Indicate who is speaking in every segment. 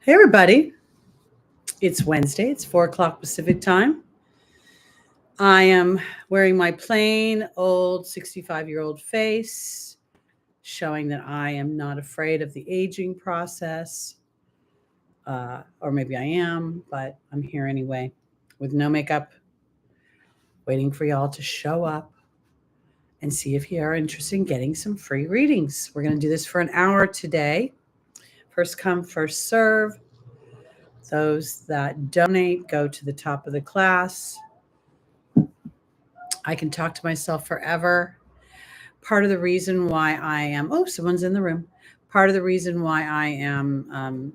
Speaker 1: Hey, everybody. It's Wednesday. It's 4 o'clock Pacific time. I am wearing my plain old 65-year-old face, showing that I am not afraid of the aging process. Or maybe I am, but I'm here anyway with no makeup, waiting for y'all to show up and see if you are interested in getting some free readings. We're going to do this for an hour today. First come, first serve. Those that donate go to the top of the class. I can talk to myself forever. Part of the reason why I am, someone's in the room. Part of the reason why I am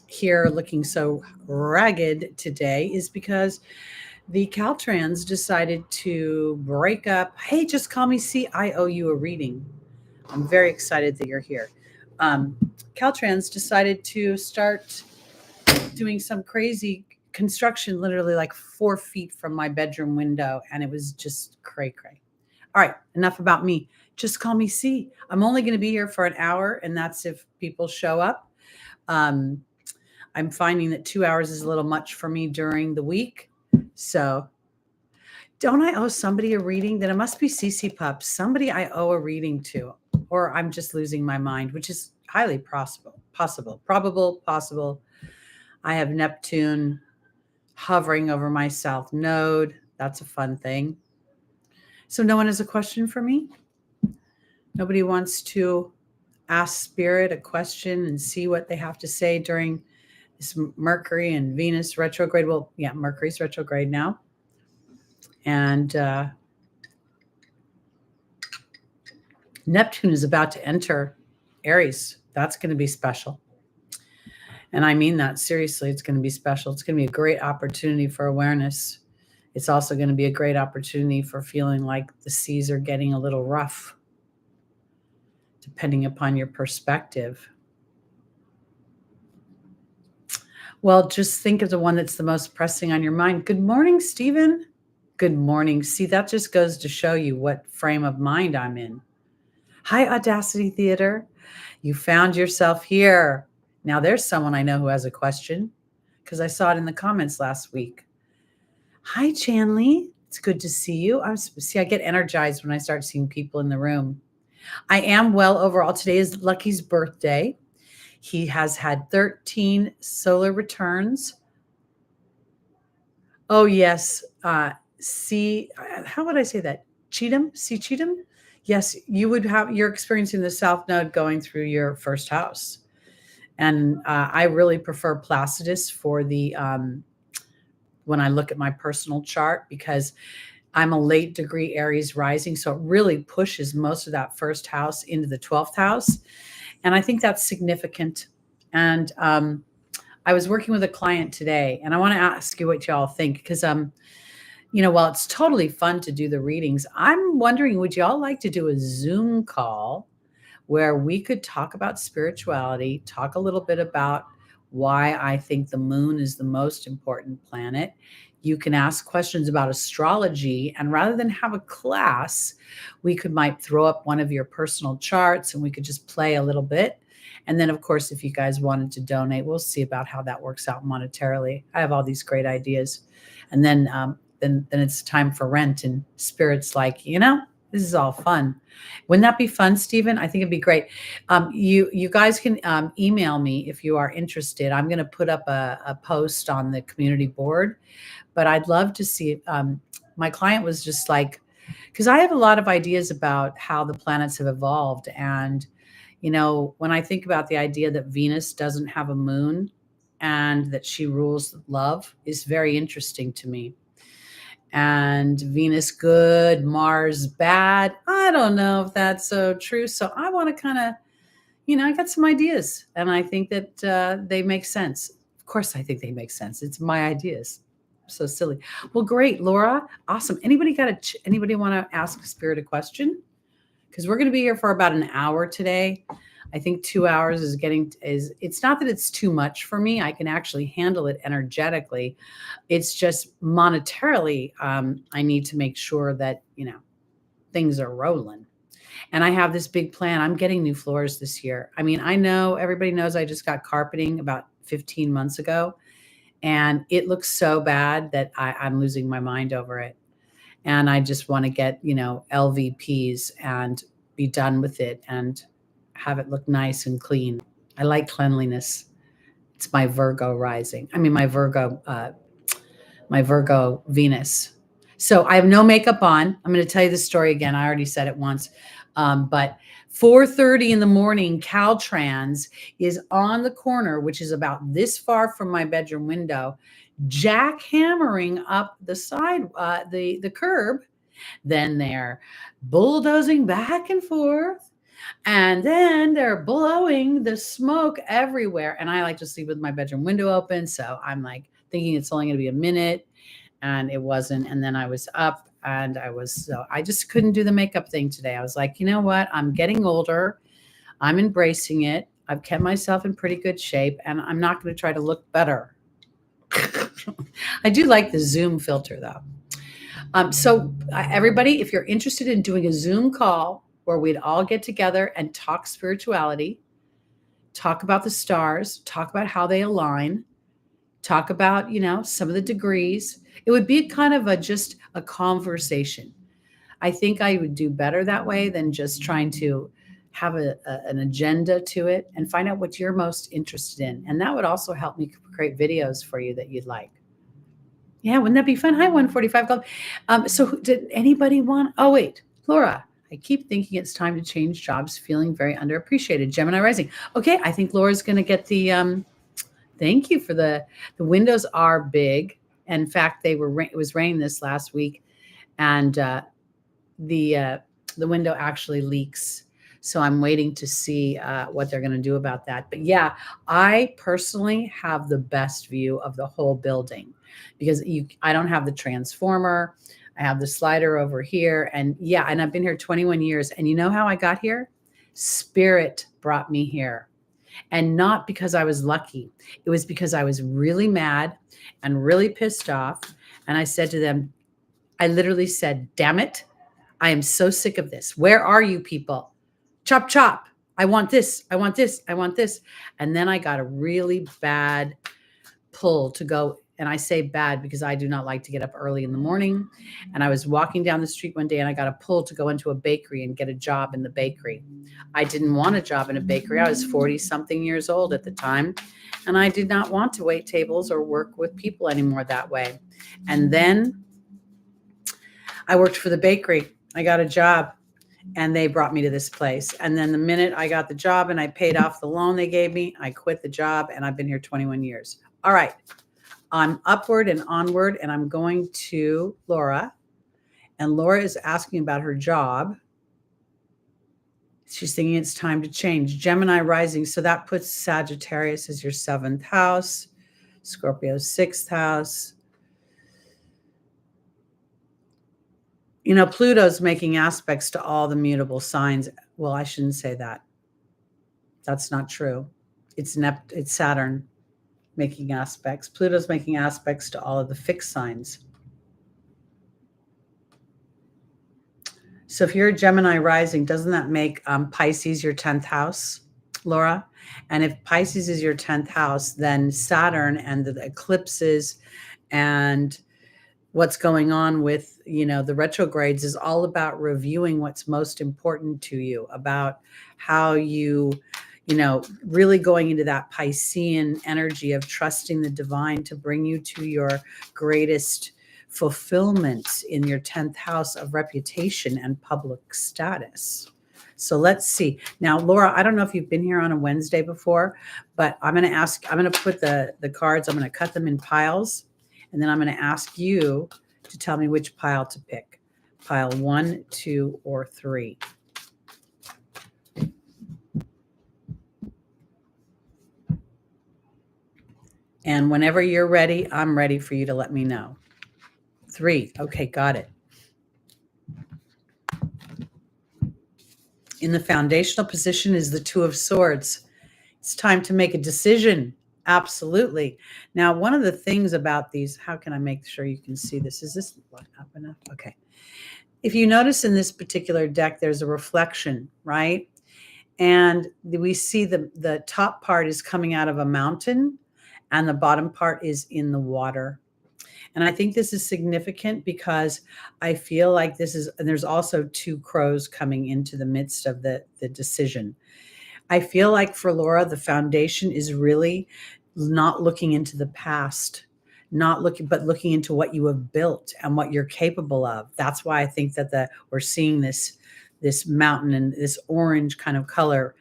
Speaker 1: here looking so ragged today is because the Caltrans decided to break up. Hey, just call me C. I owe you a reading. I'm very excited that you're here. Caltrans decided to start doing some crazy construction, literally like 4 feet from my bedroom window, and it was just cray. All right, enough about me. Just call me C. I'm only going to be here for an hour, and that's if people show up. I'm finding that 2 hours is a little much for me during the week. So don't I owe somebody a reading? Then it must be CC Pup. Somebody I owe a reading to, or I'm just losing my mind, which is highly probable. I have Neptune hovering over my south node. That's a fun thing. So no one has a question for me? Nobody wants to ask Spirit a question and see what they have to say during this Mercury and Venus retrograde? Well, yeah, Mercury's retrograde now. And Neptune is about to enter Aries. That's going to be special. And I mean that seriously. It's going to be special. It's going to be a great opportunity for awareness. It's also going to be a great opportunity for feeling like the seas are getting a little rough, depending upon your perspective. Well, just think of the one that's the most pressing on your mind. Good morning, Stephen. Good morning. See, that just goes to show you what frame of mind I'm in. Hi, Audacity Theater. You found yourself here. Now, there's someone I know who has a question because I saw it in the comments last week. Hi, Chanley. It's good to see you. I get energized when I start seeing people in the room. I am well overall. Today is Lucky's birthday. He has had 13 solar returns. Oh, yes. How would I say that? Cheatham? See Cheatham? Yes, you're experiencing the South Node going through your first house. And I really prefer Placidus for the when I look at my personal chart, because I'm a late degree Aries rising. So it really pushes most of that first house into the 12th house. And I think that's significant. And I was working with a client today, and I want to ask you what y'all think, because while it's totally fun to do the readings, I'm wondering, would y'all like to do a Zoom call where we could talk about spirituality, talk a little bit about why I think the moon is the most important planet. You can ask questions about astrology, and rather than have a class, we might throw up one of your personal charts and we could just play a little bit. And then, of course, if you guys wanted to donate, we'll see about how that works out monetarily. I have all these great ideas. And then it's time for rent, and Spirit's like, this is all fun. Wouldn't that be fun, Stephen? I think it'd be great. You guys can email me if you are interested. I'm going to put up a post on the community board, but I'd love to see. My client was just like, because I have a lot of ideas about how the planets have evolved. And, when I think about the idea that Venus doesn't have a moon and that she rules love is very interesting to me. And Venus good, Mars bad. I don't know if that's so true. So I want to kind of, I got some ideas, and I think that they make sense. Of course, I think they make sense. It's my ideas. So silly. Well, great, Laura. Awesome. Anybody want to ask Spirit a question? Because we're going to be here for about an hour today. I think 2 hours it's not that it's too much for me. I can actually handle it energetically. It's just monetarily, I need to make sure that, things are rolling. And I have this big plan. I'm getting new floors this year. I mean, I know everybody knows I just got carpeting about 15 months ago. And it looks so bad that I'm losing my mind over it. And I just want to get, LVPs and be done with it and have it look nice and clean. I like cleanliness. It's my Virgo rising. I mean, my Virgo Venus. So I have no makeup on. I'm going to tell you the story again. I already said it once. But 4:30 in the morning, Caltrans is on the corner, which is about this far from my bedroom window, jackhammering up the side, the curb. Then they're bulldozing back and forth. And then they're blowing the smoke everywhere. And I like to sleep with my bedroom window open. So I'm like thinking it's only going to be a minute. And it wasn't. And then I was up and I just couldn't do the makeup thing today. I was like, you know what? I'm getting older. I'm embracing it. I've kept myself in pretty good shape and I'm not going to try to look better. I do like the Zoom filter though. So everybody, if you're interested in doing a Zoom call where we'd all get together and talk spirituality, talk about the stars, talk about how they align, talk about, some of the degrees, it would be kind of just a conversation. I think I would do better that way than just trying to have an agenda to it and find out what you're most interested in. And that would also help me create videos for you that you'd like. Yeah, wouldn't that be fun? Hi, 145 Club. So did anybody want? Oh, wait, Laura. I keep thinking it's time to change jobs, feeling very underappreciated. Gemini rising. Okay, I think Laura's going to get the. Thank you for the windows are big. In fact, it was raining this last week, and the window actually leaks. So I'm waiting to see what they're going to do about that. But yeah, I personally have the best view of the whole building because I don't have the transformer. I have the slider over here. And yeah, and I've been here 21 years. And you know how I got here? Spirit brought me here. And not because I was lucky. It was because I was really mad and really pissed off. And I said to them, I literally said, damn it. I am so sick of this. Where are you people? Chop, chop. I want this. I want this. I want this. And then I got a really bad pull to go. And I say bad because I do not like to get up early in the morning. And I was walking down the street one day and I got a pull to go into a bakery and get a job in the bakery. I didn't want a job in a bakery. I was 40 something years old at the time. And I did not want to wait tables or work with people anymore that way. And then I worked for the bakery. I got a job and they brought me to this place. And then the minute I got the job and I paid off the loan they gave me, I quit the job and I've been here 21 years. All right. I'm upward and onward and I'm going to Laura. And Laura is asking about her job. She's thinking it's time to change. Gemini rising. So that puts Sagittarius as your 7th house, Scorpio 6th house. Pluto's making aspects to all the mutable signs. Well, I shouldn't say that. That's not true. It's Saturn making aspects. Pluto's making aspects to all of the fixed signs. So if you're a Gemini rising, doesn't that make Pisces your 10th house, Laura? And if Pisces is your 10th house, then Saturn and the eclipses and what's going on with, the retrogrades is all about reviewing what's most important to you, about how you, really going into that Piscean energy of trusting the divine to bring you to your greatest fulfillment in your 10th house of reputation and public status. So let's see. Now, Laura, I don't know if you've been here on a Wednesday before, but I'm going to put the cards, I'm going to cut them in piles, and then I'm going to ask you to tell me which pile to pick. Pile 1, 2, or 3. And whenever you're ready, I'm ready for you to let me know. 3. Okay, got it. In the foundational position is the 2 of Swords. It's time to make a decision. Absolutely. Now, one of the things about these, how can I make sure you can see this? Is this up enough? Okay. If you notice in this particular deck, there's a reflection, right? And we see the top part is coming out of a mountain, and the bottom part is in the water. And I think this is significant because I feel like this is, and there's also two crows coming into the midst of the decision. I feel like for Laura, the foundation is really not looking into the past, not looking, but looking into what you have built and what you're capable of. That's why I think that we're seeing this mountain and this orange kind of color.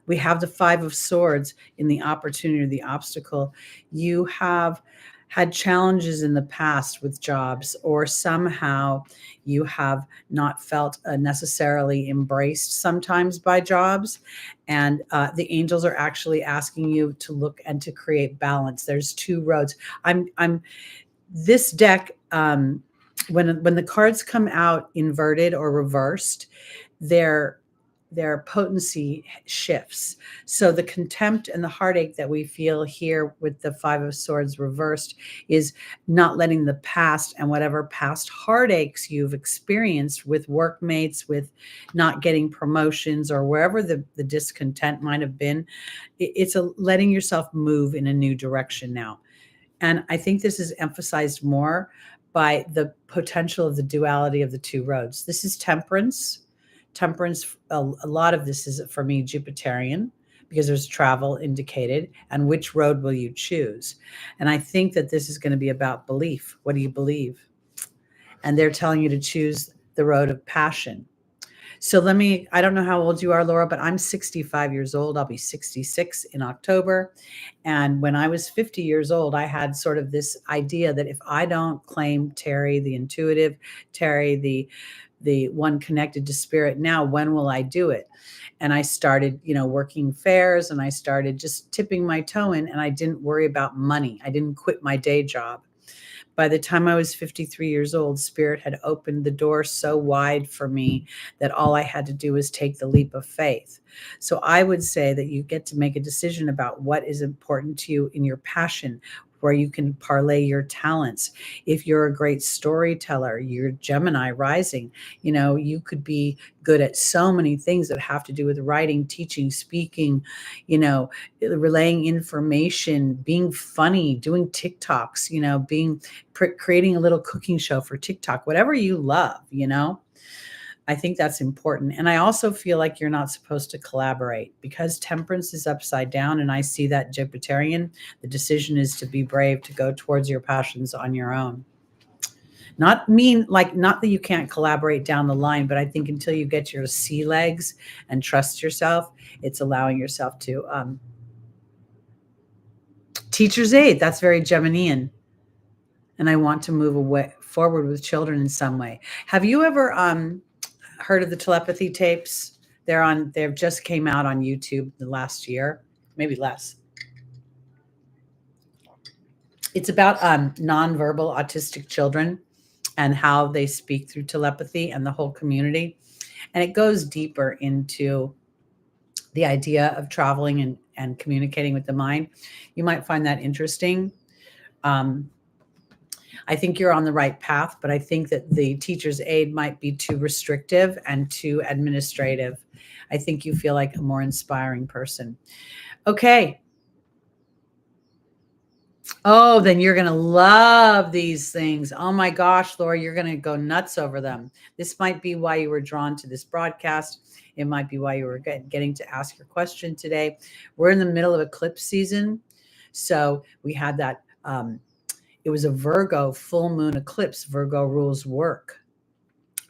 Speaker 1: We have the Five of Swords in the opportunity, the obstacle. You have had challenges in the past with jobs, or somehow you have not felt necessarily embraced sometimes by jobs. And the angels are actually asking you to look and to create balance. There's two roads. I'm this deck, when the cards come out inverted or reversed, their potency shifts. So the contempt and the heartache that we feel here with the Five of Swords reversed is not letting the past and whatever past heartaches you've experienced with workmates, with not getting promotions, or wherever the discontent might have been. It's letting yourself move in a new direction now. And I think this is emphasized more by the potential of the duality of the two roads. This is temperance. Temperance, a lot of this is for me Jupiterian, because there's travel indicated, and which road will you choose? And I think that this is going to be about belief. What do you believe? And they're telling you to choose the road of passion. So I don't know how old you are, Laura, but I'm 65 years old. I'll be 66 in October. And when I was 50 years old, I had sort of this idea that if I don't claim Teri, the intuitive, Teri, the one connected to spirit, now when will I do it? And I started, working fairs, and I started just tipping my toe in, and I didn't worry about money. I didn't quit my day job. By the time I was 53 years old, Spirit had opened the door so wide for me that all I had to do was take the leap of faith. So I would say that you get to make a decision about what is important to you in your passion, where you can parlay your talents. If you're a great storyteller, you're Gemini rising, you could be good at so many things that have to do with writing, teaching, speaking, relaying information, being funny, doing TikToks, creating a little cooking show for TikTok, whatever you love, I think that's important. And I also feel like you're not supposed to collaborate, because temperance is upside down. And I see that Jupiterian, the decision is to be brave, to go towards your passions on your own. Not that you can't collaborate down the line, but I think until you get your sea legs and trust yourself, it's allowing yourself to, teacher's aid. That's very Geminian. And I want to move forward with children in some way. Have you ever, heard of the telepathy tapes? They've just came out on YouTube the last year, maybe less. It's about nonverbal autistic children and how they speak through telepathy, and the whole community. And it goes deeper into the idea of traveling and communicating with the mind. You might find that interesting. I think you're on the right path, but I think that the teacher's aid might be too restrictive and too administrative. I think you feel like a more inspiring person. Okay. Oh, then you're going to love these things. Oh my gosh, Laura, you're going to go nuts over them. This might be why you were drawn to this broadcast. It might be why you were getting to ask your question today. We're in the middle of eclipse season. So we had that, it was a Virgo full moon eclipse. Virgo rules work.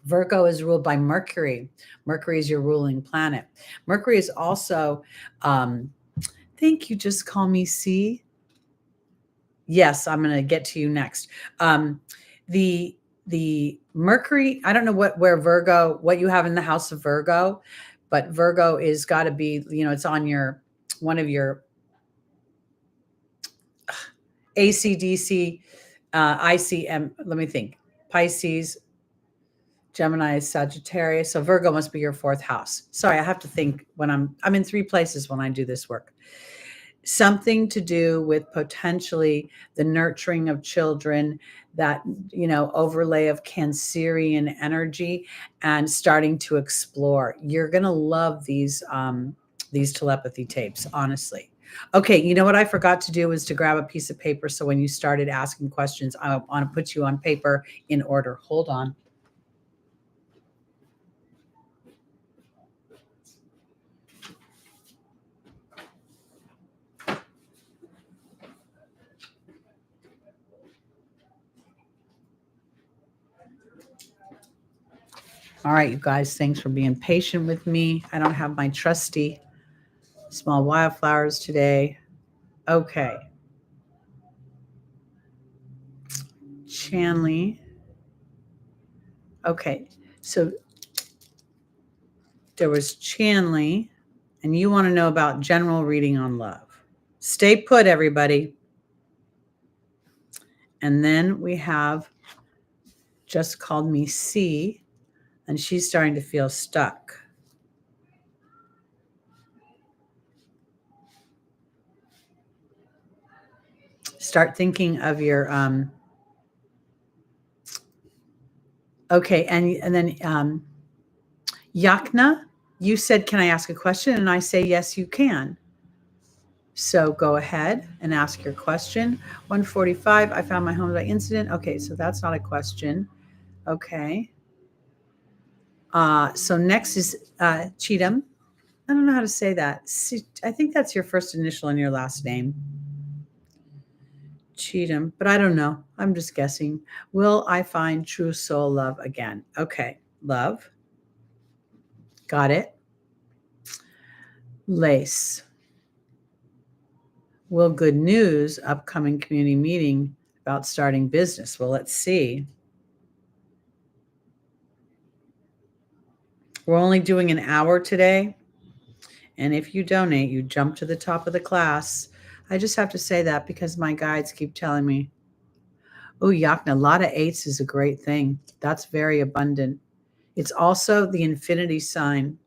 Speaker 1: Virgo is ruled by Mercury. Mercury is your ruling planet. Mercury is also, thank you, just call me C. Yes, I'm going to get to you next. The Mercury, I don't know where Virgo, what you have in the house of Virgo, but Virgo is got to be, it's on one of your ACDC, ICM, let me think, Pisces, Gemini, Sagittarius. So Virgo must be your fourth house. Sorry, I have to think when I'm in three places when I do this work. Something to do with potentially the nurturing of children, that, overlay of Cancerian energy, and starting to explore. You're going to love these telepathy tapes, honestly. Okay, you know what I forgot to do was to grab a piece of paper. So when you started asking questions, I want to put you on paper in order. Hold on. All right, you guys, thanks for being patient with me. I don't have my trusty small wildflowers today. Okay. Chanley. Okay, so there was Chanley, and you want to know about general reading on love. Stay put, everybody. And then we have just called me C, and she's starting to feel stuck. Start thinking of your okay, and then Yakna, you said, can I ask a question? And I say, yes, you can. So go ahead and ask your question. 145, I found my home by incident. Okay, so that's not a question. Okay. So next is Cheatham. I don't know how to say that. I think that's your first initial in your last name. Cheatham, but I don't know. I'm just guessing. Will I find true soul love again? Okay, love. Got it. Lace. Will good news, upcoming community meeting about starting business? Well, let's see. We're only doing an hour today. And if you donate, you jump to the top of the class. I just have to say that because my guides keep telling me, oh, Yakna, a lot of eights is a great thing. That's very abundant. It's also the infinity sign.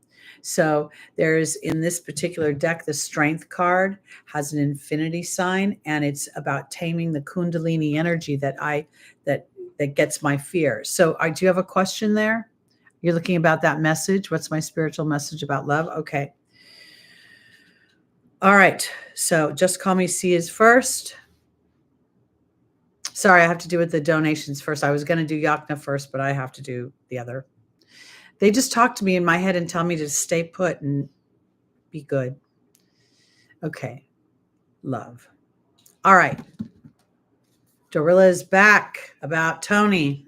Speaker 1: So there's in this particular deck, the strength card has an infinity sign, and it's about taming the Kundalini energy that gets my fear. So do you have a question there? You're looking about that message. What's my spiritual message about love? Okay. All right. So just call me C is first. Sorry, I have to do with the donations first. I was going to do Yakna first, but I have to do the other. They just talk to me in my head and tell me to stay put and be good. Okay. Love. All right. Dorilla is back about Tony.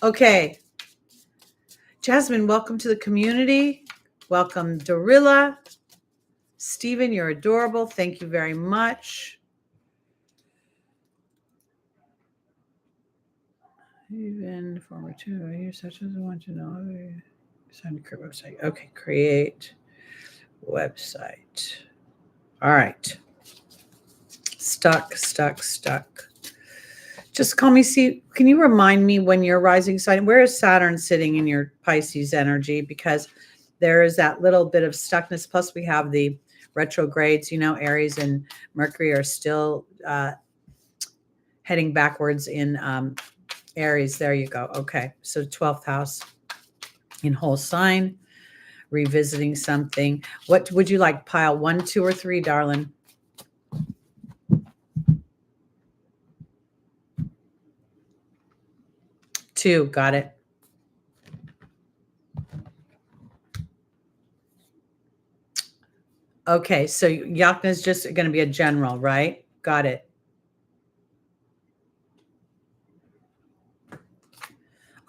Speaker 1: Okay. Jasmine, welcome to the community. Welcome, Dorilla. Stephen, you're adorable. Thank you very much. Even former two, are you such as want to know? Sign to create website. Okay, create website. All right. Stuck. Just call me. See, can you remind me when your rising sign? Where is Saturn sitting in your Pisces energy? Because there is that little bit of stuckness. Plus, we have the retrogrades. Aries and Mercury are still heading backwards in Aries. There you go. Okay, so 12th house in whole sign, revisiting something. What would you like? Pile 1, 2, or 3, darling? 2, got it. Okay, so Yakna is just going to be a general, right? Got it.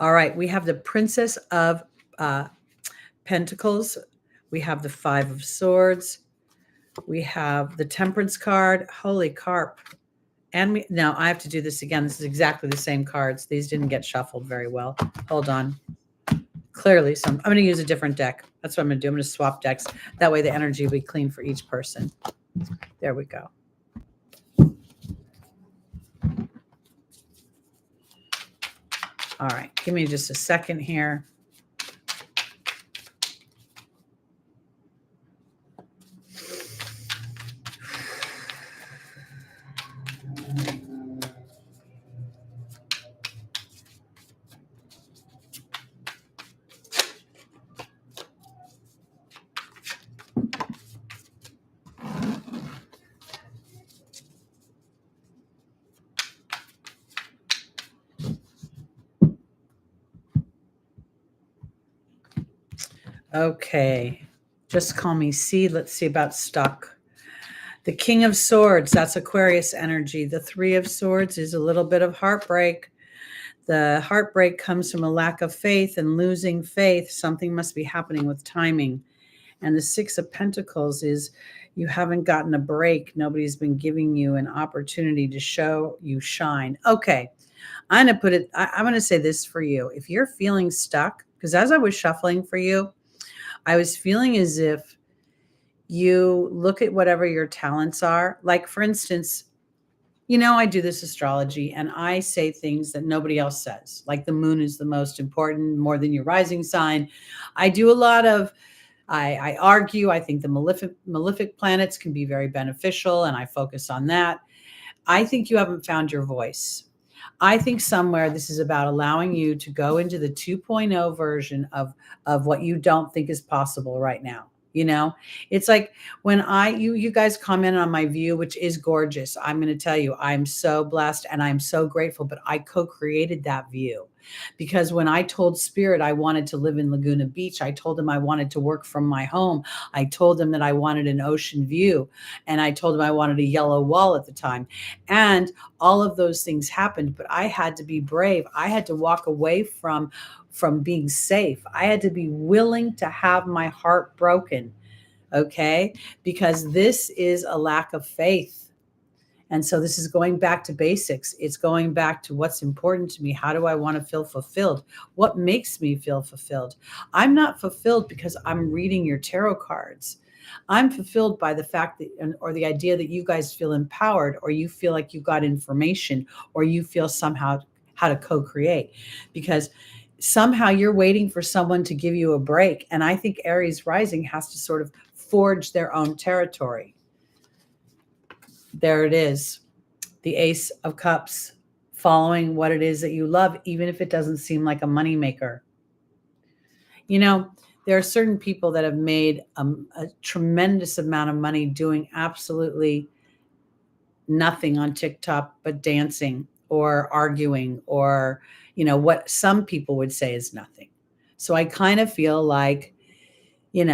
Speaker 1: All right, we have the Princess of Pentacles. We have the 5 of Swords. We have the Temperance card. Holy carp. And now I have to do this again. This is exactly the same cards. These didn't get shuffled very well. Hold on. Clearly, I'm going to use a different deck. That's what I'm going to do. I'm going to swap decks. That way the energy will be clean for each person. There we go. All right. Give me just a second here. Okay. Just call me C. Let's see about stuck. The King of Swords, that's Aquarius energy. The Three of Swords is a little bit of heartbreak. The heartbreak comes from a lack of faith and losing faith. Something must be happening with timing. And the Six of Pentacles is you haven't gotten a break. Nobody's been giving you an opportunity to show you shine. Okay. I'm going to put it, I'm going to say this for you. If you're feeling stuck, because as I was shuffling for you, I was feeling as if you look at whatever your talents are. Like, for instance, I do this astrology and I say things that nobody else says, like the moon is the most important, more than your rising sign. I do a lot of, I argue. I think the malefic planets can be very beneficial, and I focus on that. I think you haven't found your voice. I think somewhere this is about allowing you to go into the 2.0 version of what you don't think is possible right now. It's like when you guys commented on my view, which is gorgeous. I'm going to tell you, I'm so blessed and I'm so grateful, but I co-created that view because when I told Spirit I wanted to live in Laguna Beach, I told him I wanted to work from my home. I told him that I wanted an ocean view, and I told him I wanted a yellow wall at the time. And all of those things happened, but I had to be brave. I had to walk away from being safe. I had to be willing to have my heart broken, okay? Because this is a lack of faith. And so this is going back to basics. It's going back to what's important to me. How do I want to feel fulfilled? What makes me feel fulfilled? I'm not fulfilled because I'm reading your tarot cards. I'm fulfilled by the fact that, or the idea that you guys feel empowered, or you feel like you got information, or you feel somehow how to co-create, because somehow you're waiting for someone to give you a break. And I think Aries rising has to sort of forge their own territory. There it is. The Ace of Cups, following what it is that you love, even if it doesn't seem like a moneymaker. There are certain people that have made a tremendous amount of money doing absolutely nothing on TikTok but dancing or arguing, or what some people would say is nothing. So I kind of feel like you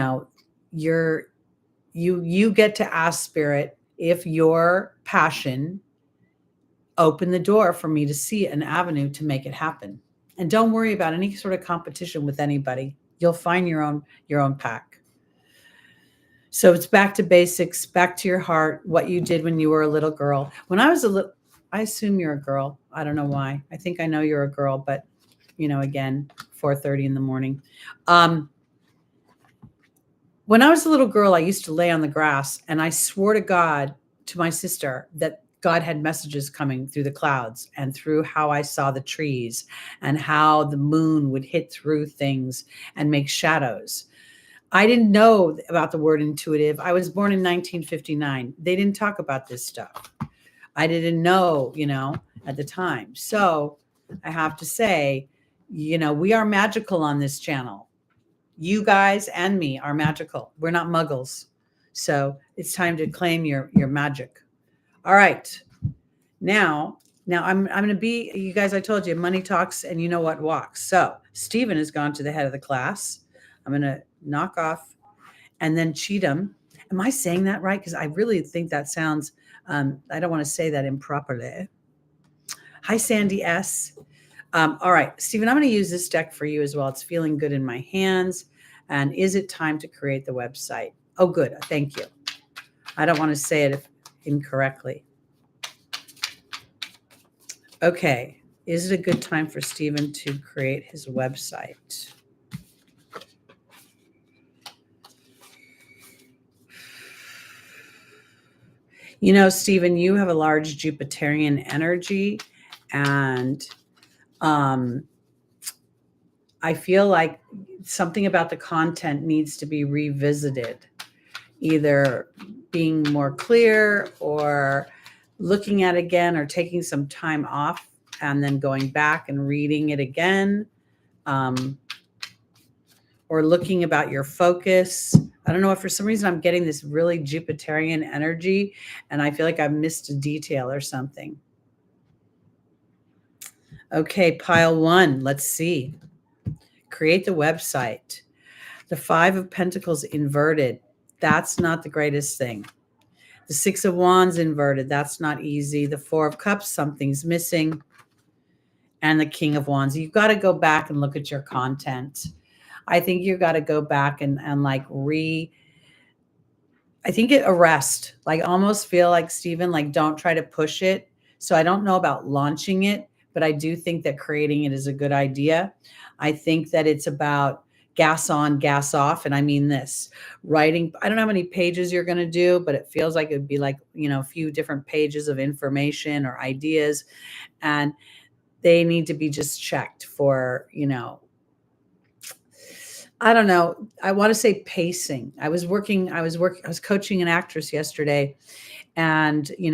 Speaker 1: get to ask Spirit if your passion open the door for me to see an avenue to make it happen. And don't worry about any sort of competition with anybody. You'll find your own pack. So it's back to basics, back to your heart, what you did when you were a little girl. When I was a little, I assume you're a girl. I don't know why. I think I know you're a girl, but again, 4:30 in the morning. When I was a little girl, I used to lay on the grass and I swore to God, to my sister, that God had messages coming through the clouds and through how I saw the trees and how the moon would hit through things and make shadows. I didn't know about the word intuitive. I was born in 1959. They didn't talk about this stuff. I didn't know, at the time. So I have to say, we are magical on this channel. You guys and me are magical. We're not muggles. So it's time to claim your magic. All right. Now I'm going to be, you guys, I told you, money talks and you know what walks. So Stephen has gone to the head of the class. I'm going to knock off and then Cheatham. Am I saying that right? Because I really think that sounds, I don't want to say that improperly. Hi, Sandy S. All right, Stephen, I'm going to use this deck for you as well. It's feeling good in my hands. And is it time to create the website? Oh, good. Thank you. I don't want to say it incorrectly. Okay. Is it a good time for Stephen to create his website? Stephen, you have a large Jupiterian energy, and I feel like something about the content needs to be revisited, either being more clear or looking at it again, or taking some time off and then going back and reading it again, or looking about your focus. I don't know if for some reason I'm getting this really Jupiterian energy and I feel like I've missed a detail or something. Okay, pile one. Let's see. Create the website. The Five of Pentacles inverted. That's not the greatest thing. The Six of Wands inverted. That's not easy. The Four of Cups, something's missing. And the King of Wands. You've got to go back and look at your content. I think you've got to go back and like I think it arrest, like almost feel like, Stephen, like don't try to push it. So I don't know about launching it, but I do think that creating it is a good idea. I think that it's about gas on, gas off. And I mean this, writing, I don't know how many pages you're going to do, but it feels like it'd be like, a few different pages of information or ideas. And they need to be just checked for, I don't know. I want to say pacing. I was coaching an actress yesterday, and, we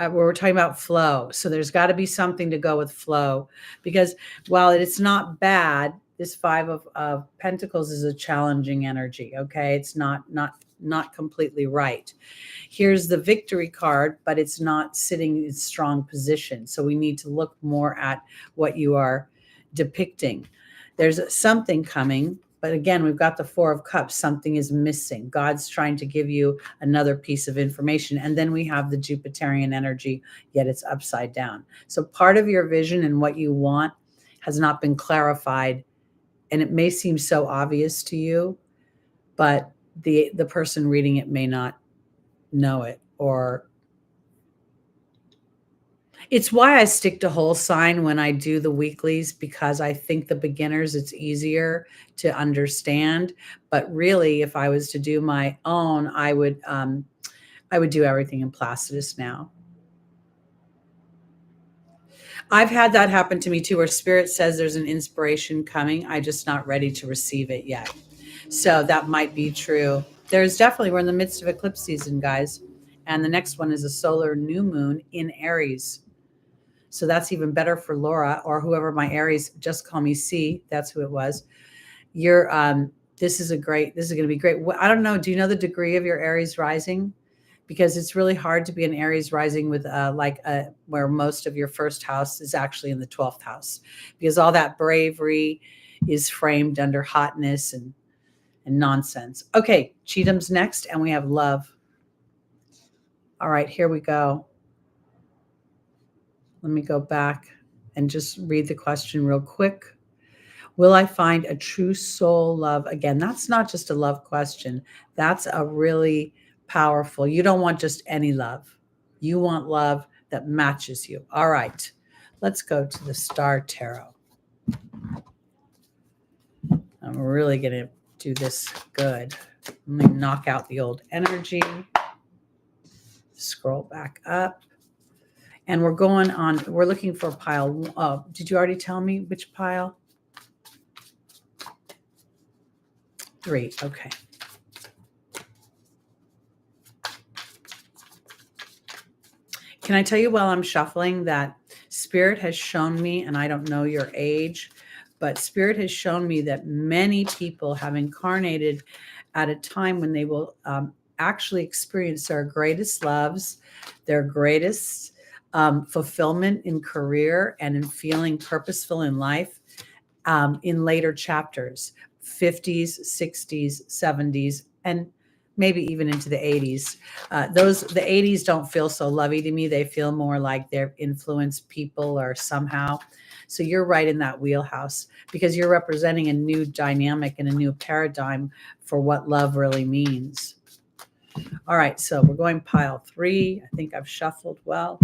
Speaker 1: were talking about flow. So there's got to be something to go with flow, because while it's not bad, this Five of Pentacles is a challenging energy. Okay. It's not completely right. Here's the Victory card, but it's not sitting in strong position. So we need to look more at what you are depicting. There's something coming, but again, we've got the Four of Cups. Something is missing. God's trying to give you another piece of information. And then we have the Jupiterian energy, yet it's upside down. So part of your vision and what you want has not been clarified. And it may seem so obvious to you, but the person reading it may not know it. Or it's why I stick to whole sign when I do the weeklies, because I think the beginners, it's easier to understand. But really, if I was to do my own, I would do everything in Placidus now. I've had that happen to me too, where Spirit says there's an inspiration coming. I'm just not ready to receive it yet. So that might be true. We're in the midst of eclipse season, guys. And the next one is a solar new moon in Aries. So that's even better for Laura, or whoever my Aries, just call me C. That's who it was. This is going to be great. I don't know. Do you know the degree of your Aries rising? Because it's really hard to be an Aries rising with where most of your first house is actually in the 12th house, because all that bravery is framed under hotness and nonsense. Okay, Cheatham's next, and we have love. All right, here we go. Let me go back and just read the question real quick. Will I find a true soul love again? That's not just a love question. That's a really powerful. You don't want just any love. You want love that matches you. All right, let's go to the Star Tarot. I'm really going to do this good. Let me knock out the old energy. Scroll back up. And we're looking for pile. Oh, did you already tell me which pile? 3. Okay. Can I tell you while I'm shuffling that Spirit has shown me, and I don't know your age, but Spirit has shown me that many people have incarnated at a time when they will actually experience their greatest loves, their greatest fulfillment in career and in feeling purposeful in life in later chapters, 50s, 60s, 70s, and maybe even into the 80s. The 80s don't feel so lovey to me. They feel more like they're influenced people or somehow. So you're right in that wheelhouse, because you're representing a new dynamic and a new paradigm for what love really means. All right, so we're going pile 3. I think I've shuffled well.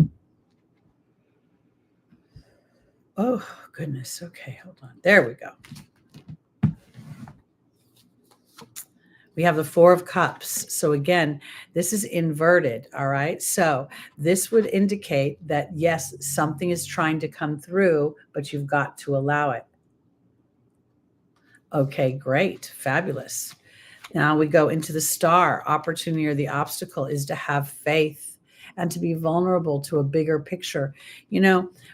Speaker 1: Oh, goodness. Okay, hold on. There we go. We have the Four of Cups. So again, this is inverted, all right? So this would indicate that, yes, something is trying to come through, but you've got to allow it. Okay, great. Fabulous. Now we go into the Star. Opportunity or the obstacle is to have faith and to be vulnerable to a bigger picture.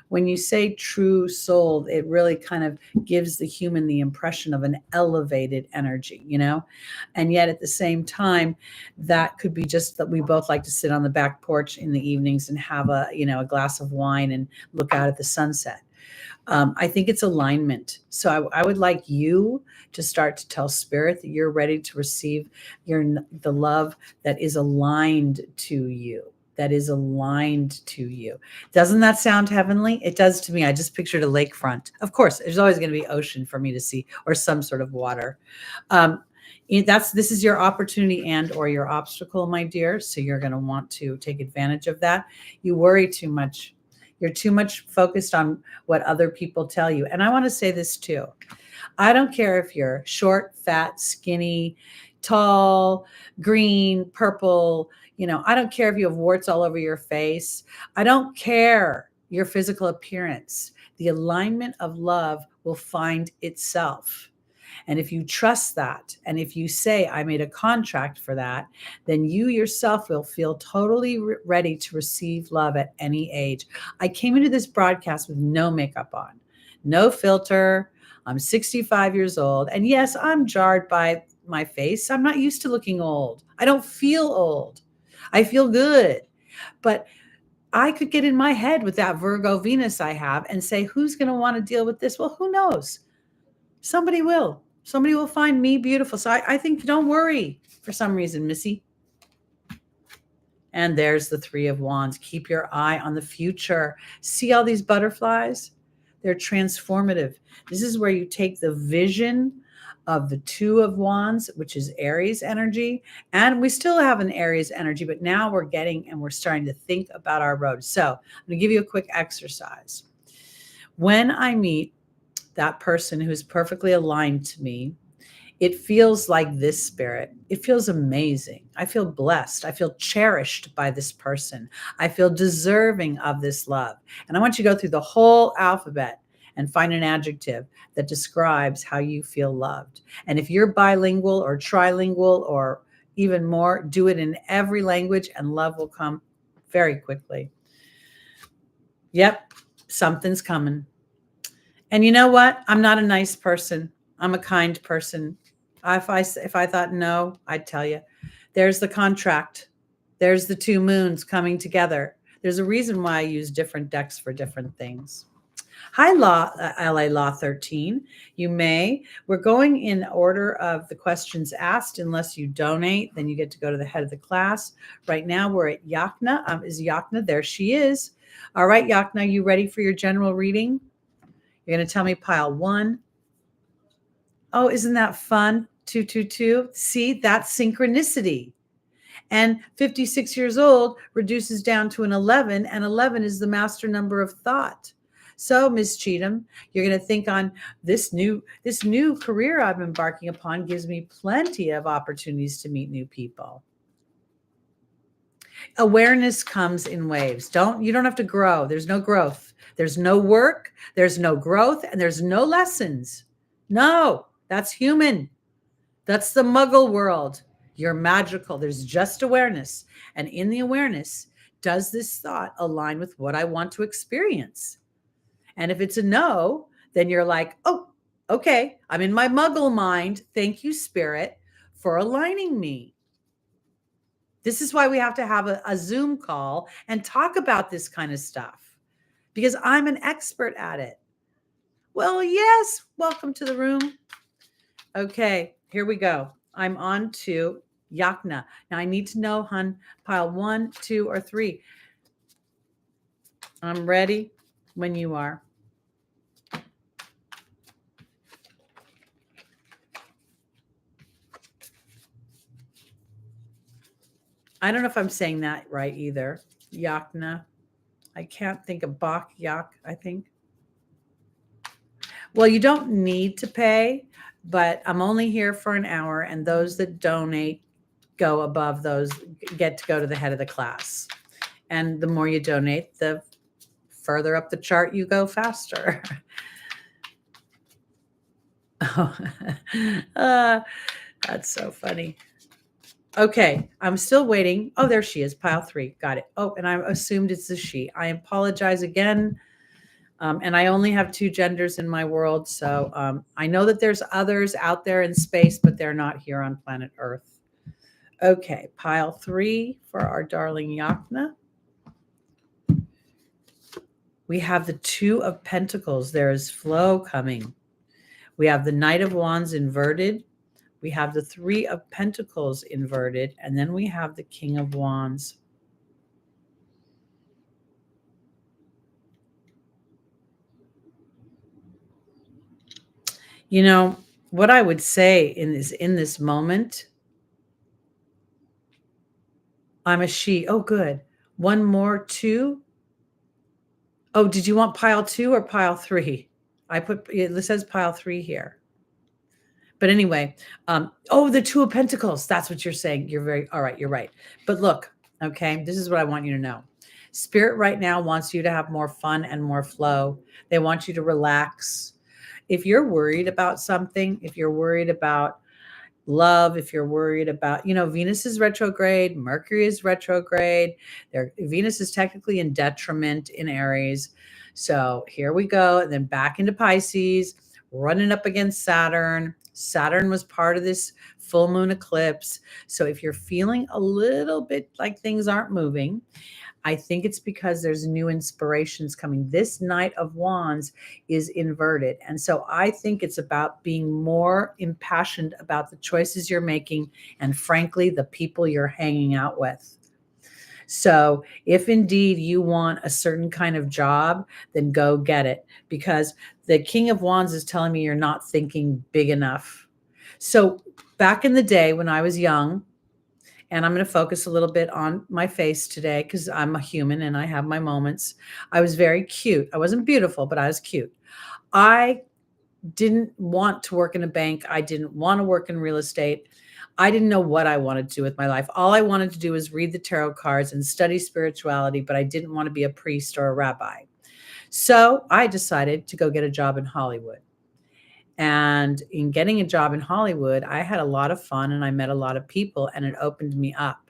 Speaker 1: When you say true soul, it really kind of gives the human the impression of an elevated energy, and yet at the same time, that could be just that we both like to sit on the back porch in the evenings and have a glass of wine and look out at the sunset. I think it's alignment. So I would like you to start to tell spirit that you're ready to receive the love that is aligned to you. That is aligned to you. Doesn't that sound heavenly? It does to me. I just pictured a lakefront. Of course, there's always going to be ocean for me to see, or some sort of water. This is your opportunity and or your obstacle, my dear. So you're going to want to take advantage of that. You worry too much. You're too much focused on what other people tell you. And I want to say this too. I don't care if you're short, fat, skinny, tall, green, purple. I don't care if you have warts all over your face. I don't care your physical appearance. The alignment of love will find itself. And if you trust that, and if you say, I made a contract for that, then you yourself will feel totally ready to receive love at any age. I came into this broadcast with no makeup on, no filter. I'm 65 years old. And yes, I'm jarred by my face. I'm not used to looking old. I don't feel old. I feel good. But I could get in my head with that Virgo Venus I have and say, who's going to want to deal with this? Well, who knows? Somebody will. Somebody will find me beautiful. So I think don't worry for some reason, Missy. And there's the Three of Wands. Keep your eye on the future. See all these butterflies? They're transformative. This is where you take the vision of the Two of Wands, which is Aries energy. And we still have an Aries energy, but now we're starting to think about our road. So I'm going to give you a quick exercise. When I meet that person who's perfectly aligned to me, it feels like this, spirit. It feels amazing. I feel blessed. I feel cherished by this person. I feel deserving of this love. And I want you to go through the whole alphabet and find an adjective that describes how you feel loved. And if you're bilingual or trilingual or even more, do it in every language and love will come very quickly. Yep, something's coming. And you know what? I'm not a nice person. I'm a kind person. If I thought no, I'd tell you. There's the contract. There's the two moons coming together. There's a reason why I use different decks for different things. Hi, LA Law 13. We're going in order of the questions asked. Unless you donate, then you get to go to the head of the class. Right now, we're at Yachna. Is Yachna? There she is. All right, Yachna, you ready for your general reading? You're going to tell me pile 1. Oh, isn't that fun? 222. See, that's synchronicity. And 56 years old reduces down to an 11, and 11 is the master number of thought. So, Ms. Cheatham, you're going to think on this new career I'm embarking upon gives me plenty of opportunities to meet new people. Awareness comes in waves. You don't have to grow. There's no growth. There's no work. There's no growth, and there's no lessons. No, that's human. That's the muggle world. You're magical. There's just awareness. And in the awareness, does this thought align with what I want to experience? And if it's a no, then you're like, oh, okay, I'm in my muggle mind. Thank you, Spirit, for aligning me. This is why we have to have a Zoom call and talk about this kind of stuff, because I'm an expert at it. Well, yes, welcome to the room. Okay, here we go. I'm on to Yachna. Now I need to know, hun, pile 1, 2, or 3. I'm ready when you are. I don't know if I'm saying that right either. Yachna. I can't think of Bach, Yak, I think. Well, you don't need to pay, but I'm only here for an hour, and those that donate go above those, get to go to the head of the class. And the more you donate, the further up the chart you go faster. That's so funny. Okay, I'm still waiting. Oh, there she is, pile 3. Got it. Oh, and I assumed it's a she. I apologize again. And I only have 2 genders in my world. So I know that there's others out there in space, but they're not here on planet Earth. Okay, pile 3 for our darling Yachna. We have the Two of Pentacles. There is flow coming. We have the Knight of Wands inverted. We have the Three of Pentacles inverted. And then we have the King of Wands. You know, what I would say in this moment, I'm a she. Oh, good. One more, two. Oh, did you want pile 2 or pile 3? It says pile 3 here. But anyway, the Two of Pentacles. That's what you're saying. All right, you're right. But look, okay, this is what I want you to know. Spirit right now wants you to have more fun and more flow. They want you to relax. If you're worried about something, if you're worried about love, if you're worried about, Venus is retrograde, Mercury is retrograde. Venus is technically in detriment in Aries. So here we go. And then back into Pisces, running up against Saturn. Saturn was part of this full moon eclipse. So if you're feeling a little bit like things aren't moving, I think it's because there's new inspirations coming. This Knight of Wands is inverted. And so I think it's about being more impassioned about the choices you're making and, frankly, the people you're hanging out with. So if indeed you want a certain kind of job, then go get it, because the King of Wands is telling me you're not thinking big enough. So back in the day when I was young, and I'm going to focus a little bit on my face today because I'm a human and I have my moments. I was very cute. I wasn't beautiful, but I was cute. I didn't want to work in a bank. I didn't want to work in real estate. I didn't know what I wanted to do with my life. All I wanted to do was read the tarot cards and study spirituality, but I didn't want to be a priest or a rabbi. So I decided to go get a job in Hollywood. And in getting a job in Hollywood, I had a lot of fun and I met a lot of people and it opened me up.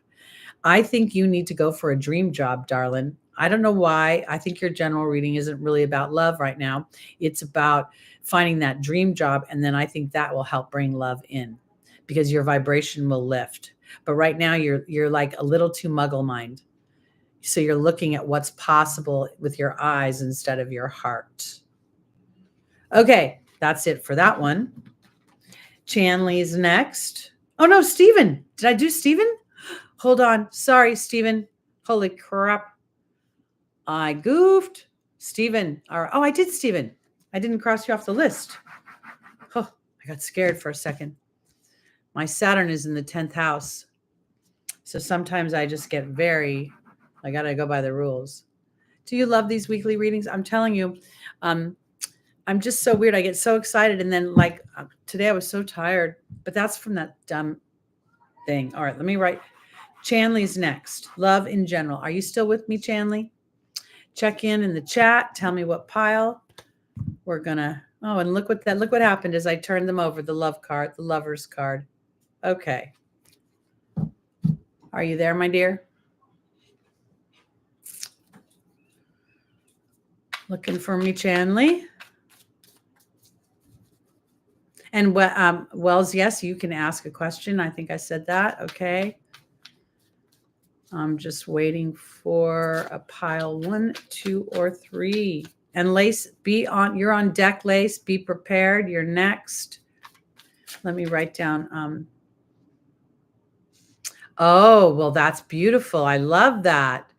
Speaker 1: I think you need to go for a dream job, darling. I don't know why. I think your general reading isn't really about love right now. It's about finding that dream job. And then I think that will help bring love in because your vibration will lift. But right now you're like a little too muggle mind. So you're looking at what's possible with your eyes instead of your heart. Okay. That's it for that one. Chanley's next. Oh, no, Stephen. Did I do Stephen? Hold on. Sorry, Stephen. Holy crap. I goofed. Stephen. Oh, I did Stephen. I didn't cross you off the list. Oh, I got scared for a second. My Saturn is in the 10th house. So sometimes I just get I got to go by the rules. Do you love these weekly readings? I'm telling you, I'm just so weird. I get so excited. And then today I was so tired, but that's from that dumb thing. All right, let me write. Chanley's next. Love in general. Are you still with me, Chanley? Check in the chat. Tell me what pile we're gonna. Oh, and look what happened as I turned them over. The love card, the lover's card. Okay. Are you there, my dear? Looking for me, Chanley? And Wells, yes, you can ask a question. I think I said that. Okay. I'm just waiting for a pile 1, 2, or 3. And Lace, you're on deck, Lace. Be prepared. You're next. Let me write down. Oh, well, that's beautiful. I love that.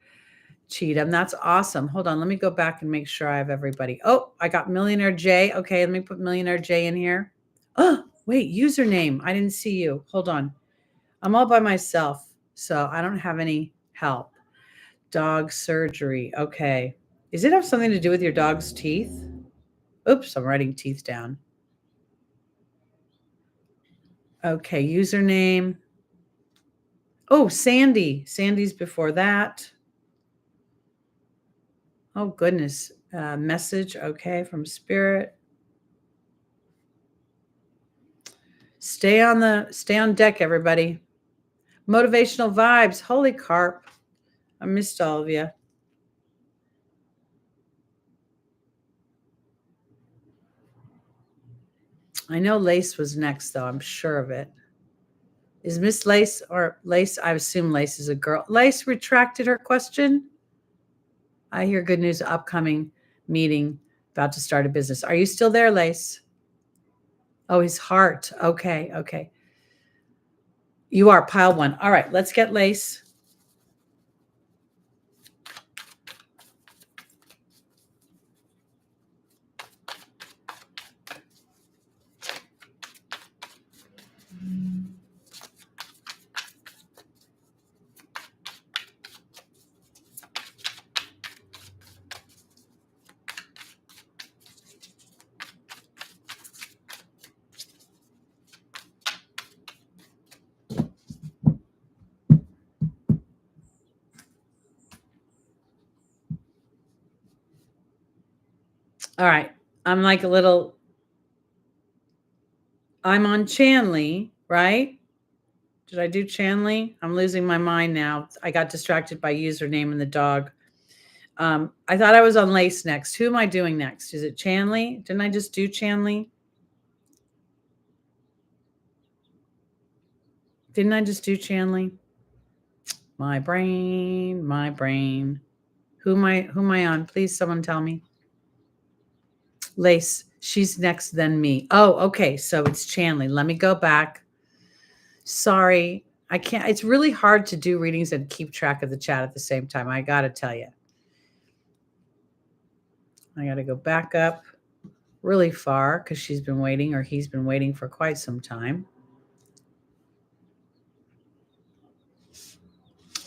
Speaker 1: Cheatham, that's awesome. Hold on. Let me go back and make sure I have everybody. Oh, I got Millionaire J. Okay, let me put Millionaire J in here. Oh, wait, username. I didn't see you. Hold on. I'm all by myself, so I don't have any help. Dog surgery. Okay. Does it have something to do with your dog's teeth? Oops, I'm writing teeth down. Okay, username. Oh, Sandy. Sandy's before that. Oh, goodness. Message. Okay, from Spirit. Stay on deck, everybody. Motivational vibes. Holy carp. I missed all of you. I know Lace was next, though. I'm sure of it. Is Miss Lace or Lace? I assume Lace is a girl. Lace retracted her question. I hear good news upcoming. meeting, about to start a business. Are you still there, Lace? Oh, his heart. Okay, okay. You are pile 1. All right, let's get Lace. All right. I'm like a little, I'm on Chanley, right? Did I do Chanley? I'm losing my mind now. I got distracted by username and the dog. I thought I was on Lace next. Who am I doing next? Is it Chanley? Didn't I just do Chanley? Didn't I just do Chanley? My brain, my brain. Who am I on? Please, someone tell me. Lace. She's next, then me. Oh, okay. So it's Chanley. Let me go back. Sorry. I can't. It's really hard to do readings and keep track of the chat at the same time. I got to tell you. I got to go back up really far because she's been waiting, or he's been waiting for quite some time.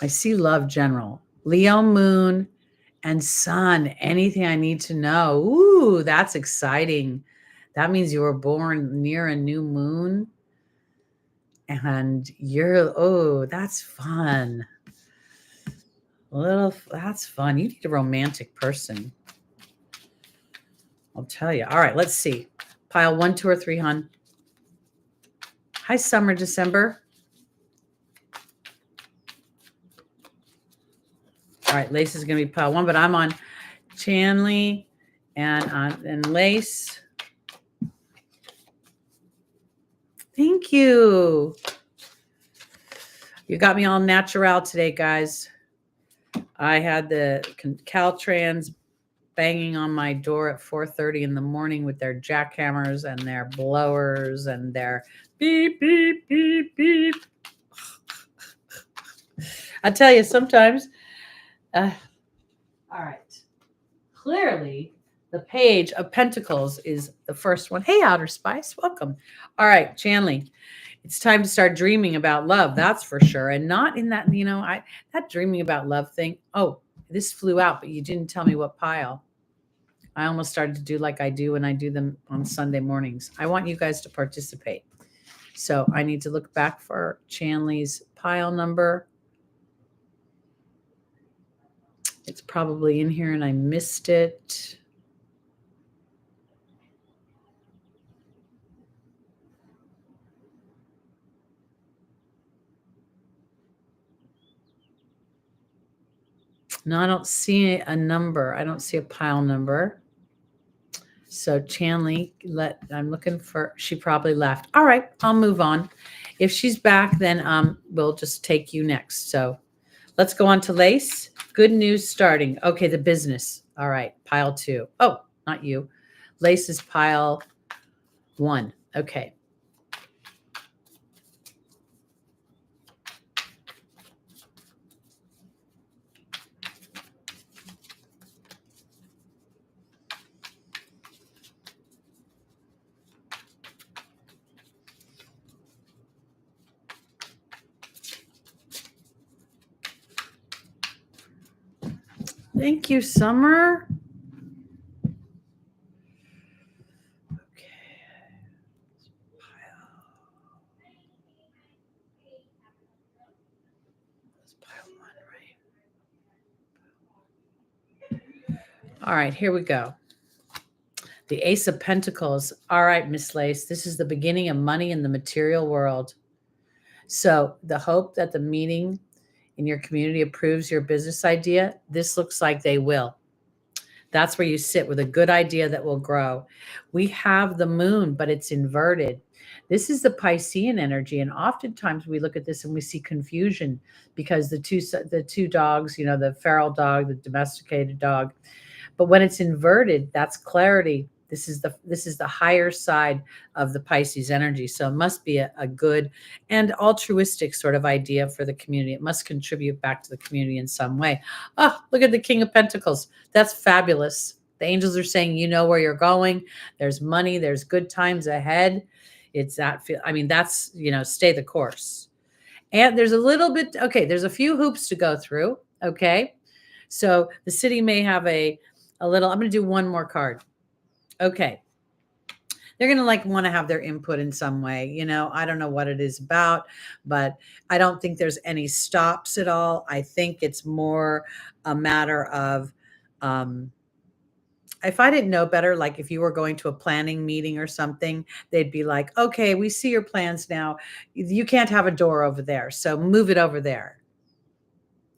Speaker 1: I see love general. Leo moon and sun. Anything I need to know. Ooh, that's exciting. That means you were born near a new moon. And that's fun. That's fun. You need a romantic person. I'll tell you. All right, let's see. Pile 1, 2, or 3, hon. Hi, Summer, December. All right, Lace is going to be pile 1, but I'm on Chanley and Lace. Thank you. You got me all natural today, guys. I had the Caltrans banging on my door at 4:30 in the morning with their jackhammers and their blowers and their beep, beep, beep, beep. I tell you, sometimes, all right. Clearly, the Page of Pentacles is the first one. Hey, Outer Spice, welcome. All right, Chanley, it's time to start dreaming about love. That's for sure. And not in that, that dreaming about love thing. Oh, this flew out, but you didn't tell me what pile. I almost started to do like I do when I do them on Sunday mornings. I want you guys to participate. So I need to look back for Chanley's pile number. It's probably in here and I missed it. No, I don't see a number. I don't see a pile number. So Chanley, I'm looking for, she probably left. All right, I'll move on. If she's back, then we'll just take you next. So let's go on to Lace. Good news starting. Okay, the business. All right, pile 2. Oh, not you. Lace is pile 1. Okay. Thank you, Summer. Okay. That's pile 1, right? All right, here we go. The Ace of Pentacles. All right, Miss Lace, this is the beginning of money in the material world. So the hope that the meeting in your community approves your business idea, this looks like they will. That's where you sit with a good idea that will grow. We have the moon, but it's inverted. This is the Piscean energy. And oftentimes we look at this and we see confusion because the two dogs, the feral dog, the domesticated dog, But when it's inverted, that's clarity. This is the higher side of the Pisces energy. So it must be a good and altruistic sort of idea for the community. It must contribute back to the community in some way. Oh, look at the King of Pentacles. That's fabulous. The angels are saying, you know where you're going. There's money. There's good times ahead. It's that feel. I mean, that's, stay the course. And there's a little bit, okay, there's a few hoops to go through. Okay. So the city may have a little, I'm going to do one more card. Okay. They're going to want to have their input in some way. I don't know what it is about, but I don't think there's any stops at all. I think it's more a matter of, if I didn't know better, like if you were going to a planning meeting or something, they'd be like, okay, we see your plans now. You can't have a door over there. So move it over there,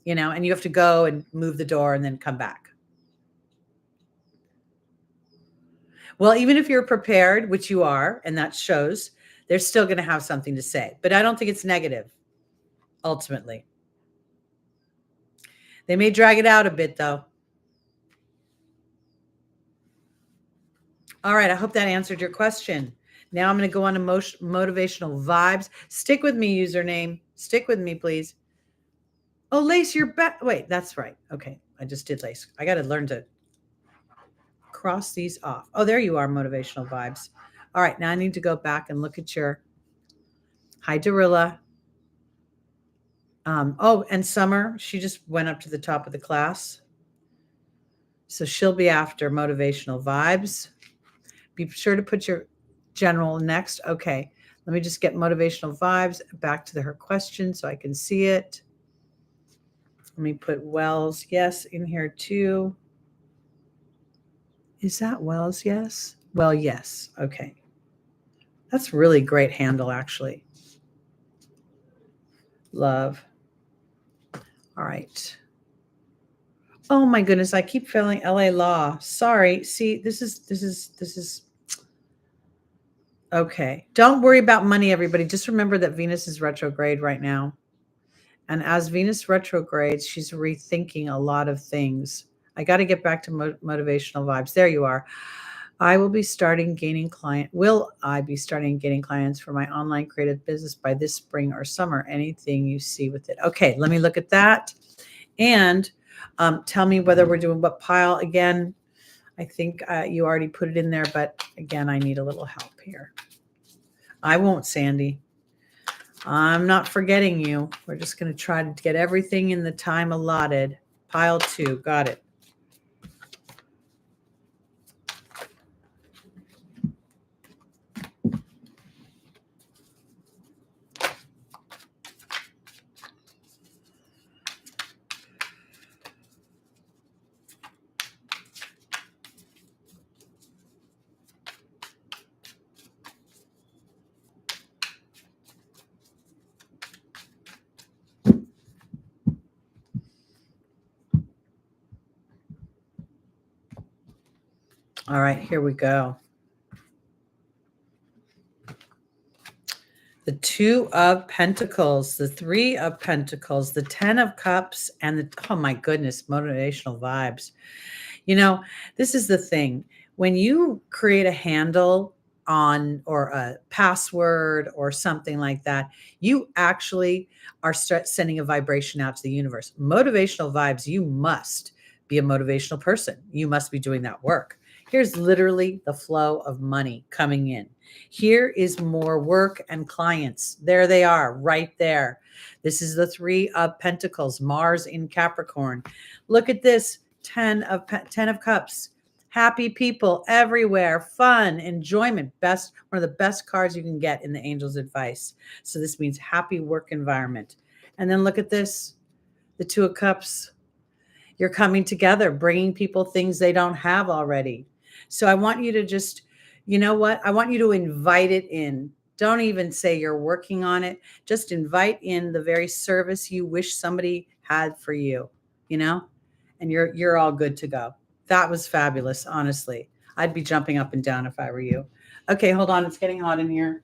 Speaker 1: and you have to go and move the door and then come back. Well, even if you're prepared, which you are, and that shows, they're still going to have something to say. But I don't think it's negative, ultimately. They may drag it out a bit, though. All right, I hope that answered your question. Now I'm going to go on to motivational vibes. Stick with me, username. Stick with me, please. Oh, Lace, you're back. Wait, that's right. Okay, I just did Lace. I got to learn to cross these off. Oh, there you are, motivational vibes. All right, now I need to go back and look at your. Hi, Darilla. And Summer, she just went up to the top of the class. So she'll be after motivational vibes. Be sure to put your general next. Okay, let me just get motivational vibes back to her question so I can see it. Let me put Wells, yes, in here too. Is that Wells, yes? Well, yes. Okay. That's really great handle, actually. Love. All right. Oh my goodness, I keep failing LA law. Sorry. See, this is okay. Don't worry about money, everybody. Just remember that Venus is retrograde right now. And as Venus retrogrades, she's rethinking a lot of things. I got to get back to motivational vibes. There you are. Will I be starting gaining clients for my online creative business by this spring or summer? Anything you see with it? Okay, let me look at that. And tell me whether we're doing what pile again. I think you already put it in there, but again, I need a little help here. I won't, Sandy. I'm not forgetting you. We're just going to try to get everything in the time allotted. Pile 2. Got it. All right, here we go. The 2 of Pentacles, the 3 of Pentacles, the 10 of Cups, and the, oh my goodness, motivational vibes. This is the thing. When you create a handle on or a password or something like that, you actually are sending a vibration out to the universe. Motivational vibes, you must be a motivational person. You must be doing that work. Here's literally the flow of money coming in. Here is more work and clients. There they are, right there. This is the 3 of Pentacles, Mars in Capricorn. Look at this, 10 of Cups. Happy people everywhere, fun, enjoyment. One of the best cards you can get in the Angel's Advice. So this means happy work environment. And then look at this, the 2 of Cups. You're coming together, bringing people things they don't have already. So I want you to just, you know what? I want you to invite it in. Don't even say you're working on it. Just invite in the very service you wish somebody had for you, and you're all good to go. That was fabulous, honestly. I'd be jumping up and down if I were you. Okay, hold on. It's getting hot in here.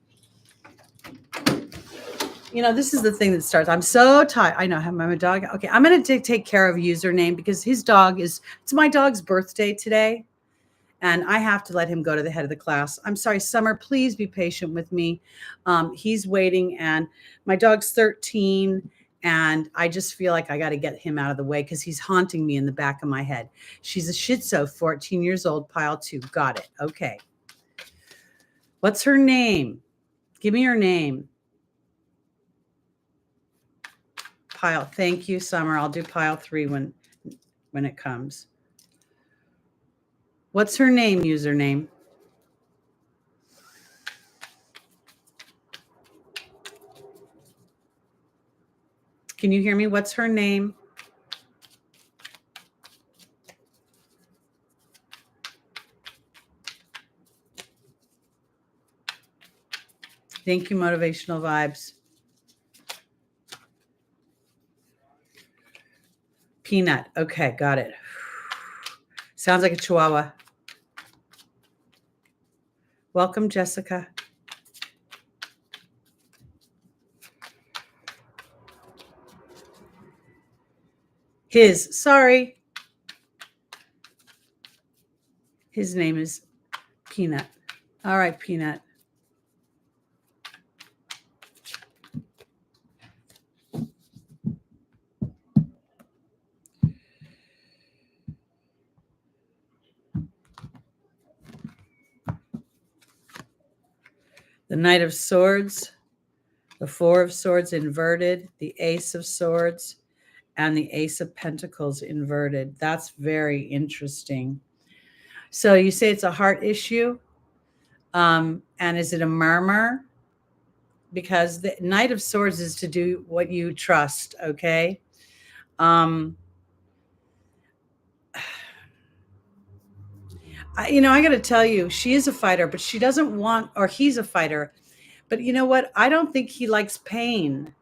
Speaker 1: This is the thing that starts. I'm so tired. I know. I have my dog. Okay, I'm going to take care of username because his dog it's my dog's birthday today. And I have to let him go to the head of the class. I'm sorry, Summer, please be patient with me. He's waiting, and my dog's 13, and I just feel like I got to get him out of the way because he's haunting me in the back of my head. She's a Shih Tzu, 14 years old, pile 2. Got it. Okay. What's her name? Give me her name. Pile. Thank you, Summer. I'll do pile 3 when it comes. What's her name, username? Can you hear me? What's her name? Thank you, Motivational Vibes. Peanut. Okay, got it. Sounds like a Chihuahua. Welcome, Jessica. Sorry. His name is Peanut. All right, Peanut. The Knight of Swords, the Four of Swords inverted, the Ace of Swords, and the Ace of Pentacles inverted. That's very interesting. So you say it's a heart issue, and is it a murmur? Because the Knight of Swords is to do what you trust, okay? I got to tell you, she is a fighter, but she doesn't want, or he's a fighter. But you know what? I don't think he likes pain.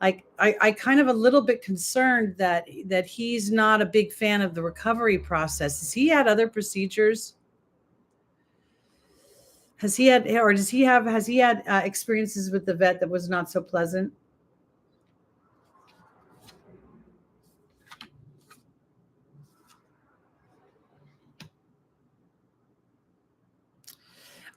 Speaker 1: Like I kind of a little bit concerned that he's not a big fan of the recovery process. Has he had other procedures? Has he had experiences with the vet that was not so pleasant?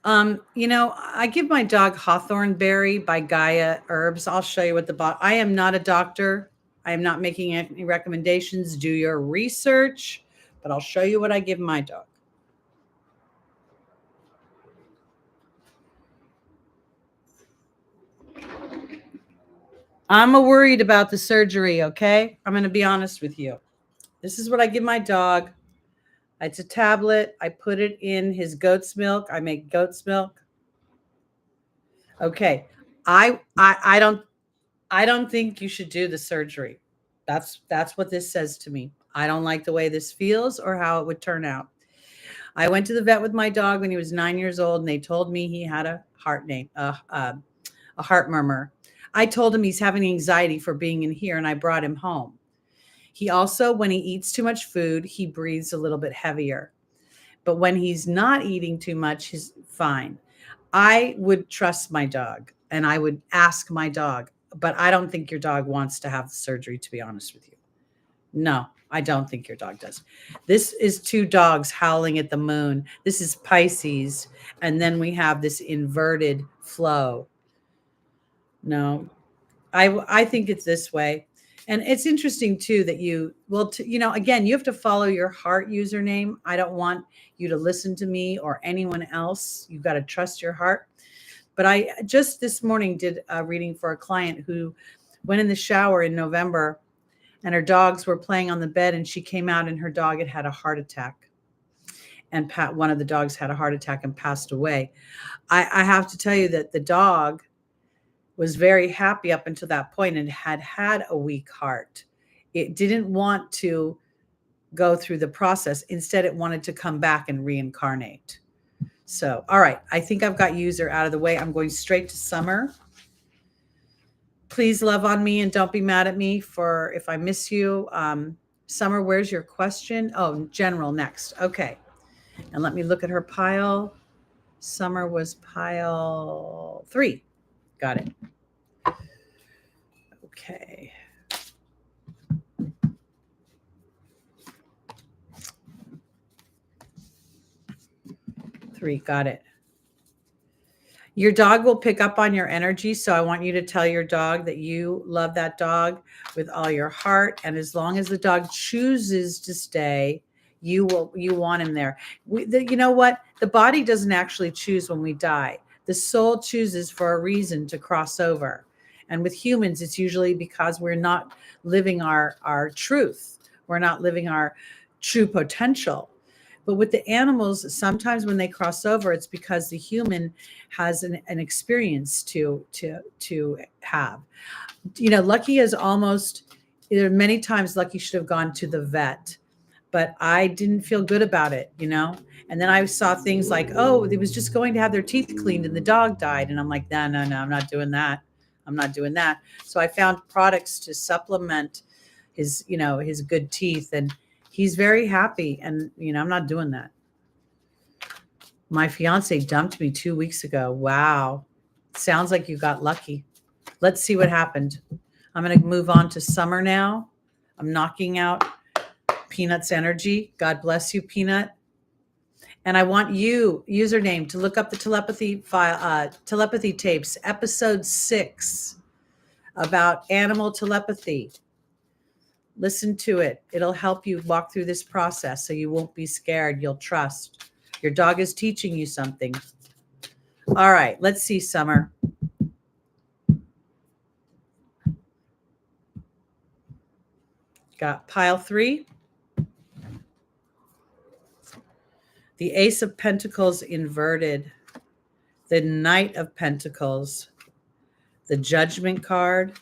Speaker 1: I give my dog Hawthorn Berry by Gaia Herbs. I'll show you what I am not a doctor. I am not making any recommendations. Do your research, but I'll show you what I give my dog. I'm worried about the surgery, okay? I'm going to be honest with you. This is what I give my dog. It's a tablet. I put it in his goat's milk. I make goat's milk. Okay. I don't think you should do the surgery. That's what this says to me. I don't like the way this feels or how it would turn out. I went to the vet with my dog when he was 9 years old, and they told me he had a heart murmur. I told him he's having anxiety for being in here, and I brought him home. He also, when he eats too much food, he breathes a little bit heavier. But when he's not eating too much, he's fine. I would trust my dog, and I would ask my dog, but I don't think your dog wants to have the surgery, to be honest with you. No, I don't think your dog does. This is 2 dogs howling at the moon. This is Pisces. And then we have this inverted flow. No, I think it's this way. And it's interesting too that again, you have to follow your heart, username. I don't want you to listen to me or anyone else. You've got to trust your heart. But I just this morning did a reading for a client who went in the shower in November, and her dogs were playing on the bed, and she came out and her dog had a heart attack. And one of the dogs had a heart attack and passed away. I have to tell you that the dog was very happy up until that point and had a weak heart. It didn't want to go through the process. Instead, it wanted to come back and reincarnate. So, all right, I think I've got user out of the way. I'm going straight to Summer. Please love on me and don't be mad at me for if I miss you. Summer, where's your question? Oh, general next. Okay. And let me look at her pile. Summer was pile 3. Got it. Okay. Three, got it. Your dog will pick up on your energy. So I want you to tell your dog that you love that dog with all your heart. And as long as the dog chooses to stay, you want him there. You know what? The body doesn't actually choose when we die. The soul chooses for a reason to cross over. And with humans, it's usually because we're not living our truth. We're not living our true potential. But with the animals, sometimes when they cross over, it's because the human has an experience to have. You know, Lucky is almost, there are many times Lucky should have gone to the vet, but I didn't feel good about it, you know? And then I saw things like, oh, they was just going to have their teeth cleaned and the dog died. And I'm like, no, no, no, I'm not doing that. I'm not doing that. So I found products to supplement his, you know, his good teeth. And he's very happy. And, you know, I'm not doing that. My fiance dumped me 2 weeks ago. Wow. Sounds like you got lucky. Let's see what happened. I'm going to move on to Summer now. I'm knocking out Peanut's energy. God bless you, Peanut. And I want you, username, to look up the telepathy file, telepathy tapes, episode 6 about animal telepathy. Listen to it. It'll help you walk through this process so you won't be scared. You'll trust. Your dog is teaching you something. All right, let's see, Summer. Got pile 3. The Ace of Pentacles inverted. The Knight of Pentacles. The Judgment card.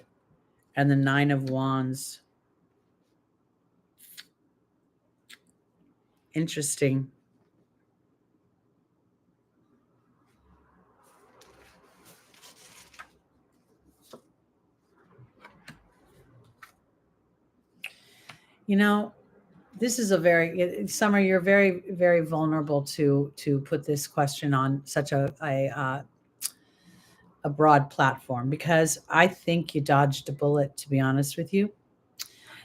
Speaker 1: And the 9 of Wands. Interesting. You know, this is a very, Summer, you're very, very vulnerable to put this question on such a broad platform, because I think you dodged a bullet, to be honest with you.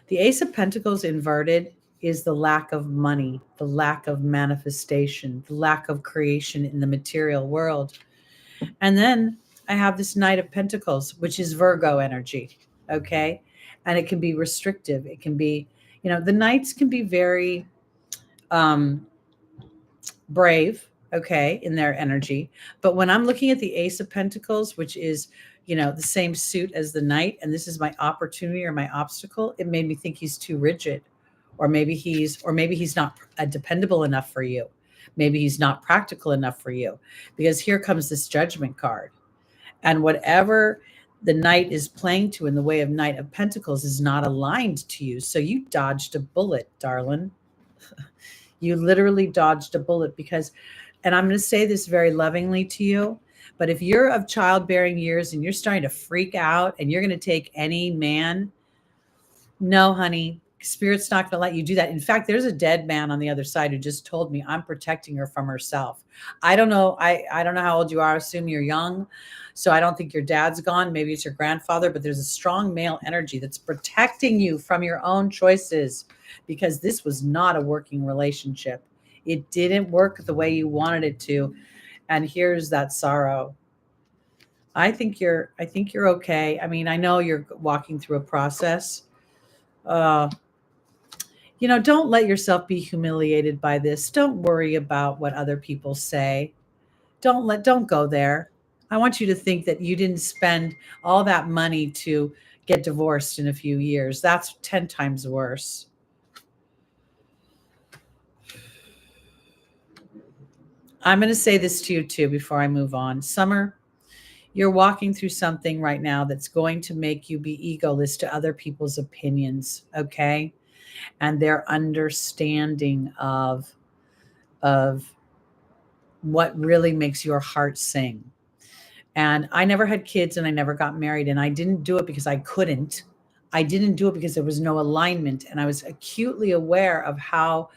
Speaker 1: The Ace of Pentacles inverted is the lack of money, the lack of manifestation, the lack of creation in the material world. And then I have this Knight of Pentacles, which is Virgo energy. Okay. And it can be restrictive. It can be, you know, the Knights can be very brave, okay, in their energy. But when I'm looking at the Ace of Pentacles, which is, you know, the same suit as the Knight, and this is my opportunity or my obstacle, it made me think he's too rigid, or maybe he's not dependable enough for you. Maybe he's not practical enough for you, because here comes this Judgment card. And whatever the Knight is playing to in the way of Knight of Pentacles is not aligned to you. So you dodged a bullet, darling. You literally dodged a bullet, because, and I'm going to say this very lovingly to you, but if you're of childbearing years and you're starting to freak out and you're going to take any man, no, honey, Spirit's not going to let you do that. In fact, there's a dead man on the other side who just told me I'm protecting her from herself. I don't know. I don't know how old you are. I assume you're young. So I don't think your dad's gone. Maybe it's your grandfather, but there's a strong male energy that's protecting you from your own choices, because this was not a working relationship. It didn't work the way you wanted it to. And here's that sorrow. I think you're okay. I mean, I know you're walking through a process. You know, don't let yourself be humiliated by this. Don't worry about what other people say. Don't go there. I want you to think that you didn't spend all that money to get divorced in a few years. That's 10 times worse. I'm going to say this to you too before I move on. Summer, you're walking through something right now that's going to make you be egoless to other people's opinions, okay? And their understanding of what really makes your heart sing. And I never had kids and I never got married, and I didn't do it because I couldn't. I didn't do it because there was no alignment, and I was acutely aware of how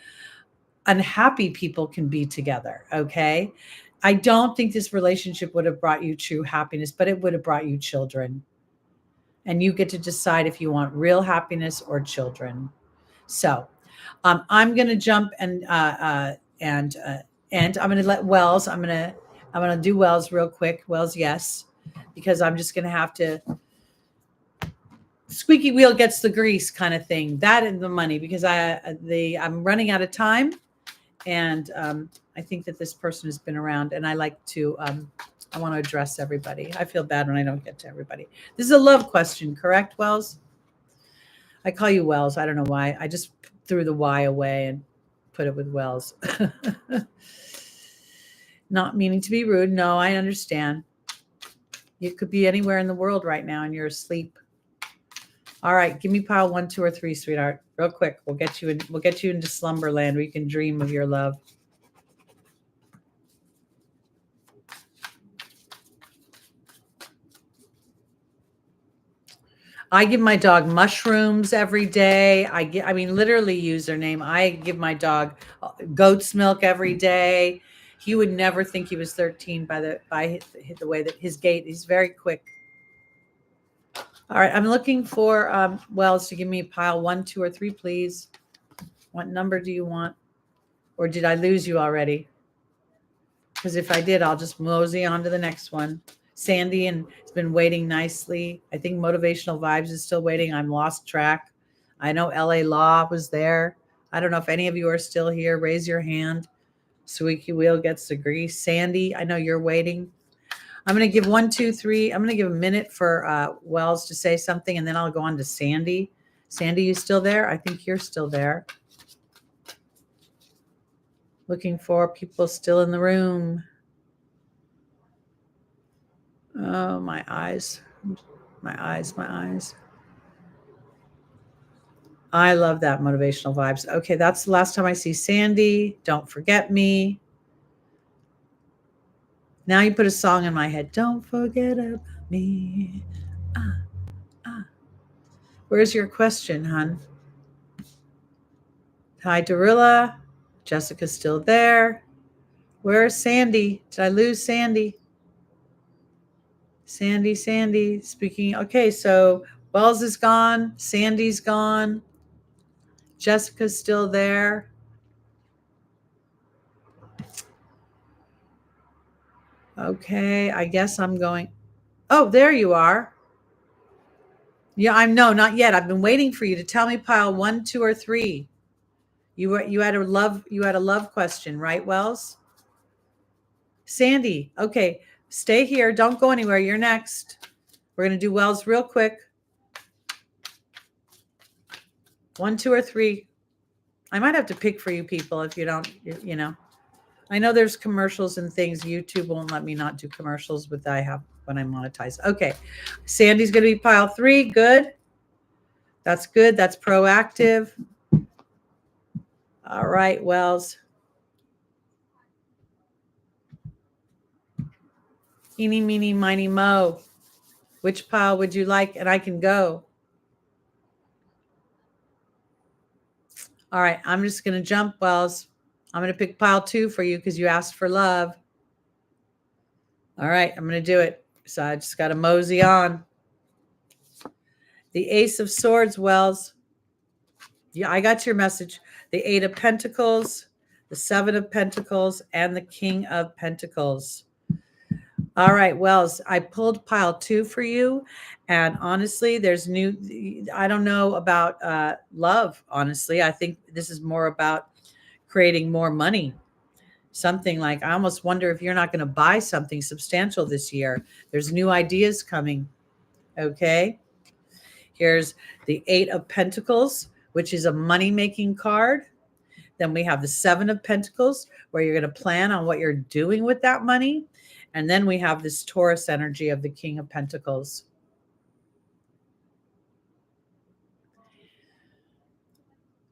Speaker 1: unhappy people can be together, okay? I don't think this relationship would have brought you true happiness, but it would have brought you children. And you get to decide if you want real happiness or children. So I'm going to jump and I'm going to let Wells. I'm going to do Wells real quick. Wells, yes, because I'm just going to have to squeaky wheel gets the grease kind of thing. That and the money, because I'm running out of time, and I think that this person has been around, and I like to. I want to address everybody. I feel bad when I don't get to everybody. This is a love question, correct, Wells? I call you Wells. I don't know why. I just threw the Y away and put it with Wells. Not meaning to be rude. No, I understand. You could be anywhere in the world right now and you're asleep. All right, give me pile 1, 2, or 3, sweetheart. Real quick. We'll get you into slumberland where you can dream of your love. I give my dog mushrooms every day. Literally username. I give my dog goat's milk every day. He would never think he was 13 by the way that his gait. He's very quick. All right, I'm looking for Wells to give me a pile 1, 2, or 3, please. What number do you want? Or did I lose you already? Because if I did, I'll just mosey on to the next one. Sandy and has been waiting nicely. I think Motivational Vibes is still waiting. I'm lost track. I know LA Law was there. I don't know if any of you are still here. Raise your hand. Squeaky wheel gets the grease. Sandy, I know you're waiting. I'm going to give 1, 2, 3. I'm going to give a minute for Wells to say something, and then I'll go on to Sandy. Sandy, you still there? I think you're still there. Looking for people still in the room. Oh, my eyes. My eyes. I love that Motivational Vibes. Okay, that's the last time I see Sandy. Don't forget me. Now you put a song in my head. Don't forget about me. Where's your question, hon? Hi, Darilla. Jessica's still there. Where's Sandy? Did I lose Sandy? Sandy. Speaking. Okay, so Wells is gone. Sandy's gone. Jessica's still there. Okay, I guess I'm going. Oh, there you are. Yeah, not yet. I've been waiting for you to tell me pile 1, 2, or 3. You had a love question, right, Wells? Sandy. Okay, stay here. Don't go anywhere. You're next. We're gonna do Wells real quick. 1, 2, or 3. I might have to pick for you people if you don't. I know there's commercials and things. YouTube won't let me not do commercials, but I have when I monetize. Okay, Sandy's gonna be pile 3. Good. That's good. That's proactive. All right, Wells. Eeny, meeny, miny, mo. Which pile would you like? And I can go. All right, I'm just going to jump, Wells. I'm going to pick pile 2 for you because you asked for love. All right, I'm going to do it. So I just got to mosey on. The Ace of Swords, Wells. Yeah, I got your message. The 8 of Pentacles, the 7 of Pentacles, and the King of Pentacles. All right, Wells, I pulled pile 2 for you. And honestly, I don't know about love, honestly. I think this is more about creating more money. Something like, I almost wonder if you're not going to buy something substantial this year. There's new ideas coming. Okay. Here's the 8 of Pentacles, which is a money-making card. Then we have the 7 of Pentacles, where you're going to plan on what you're doing with that money. And then we have this Taurus energy of the King of Pentacles.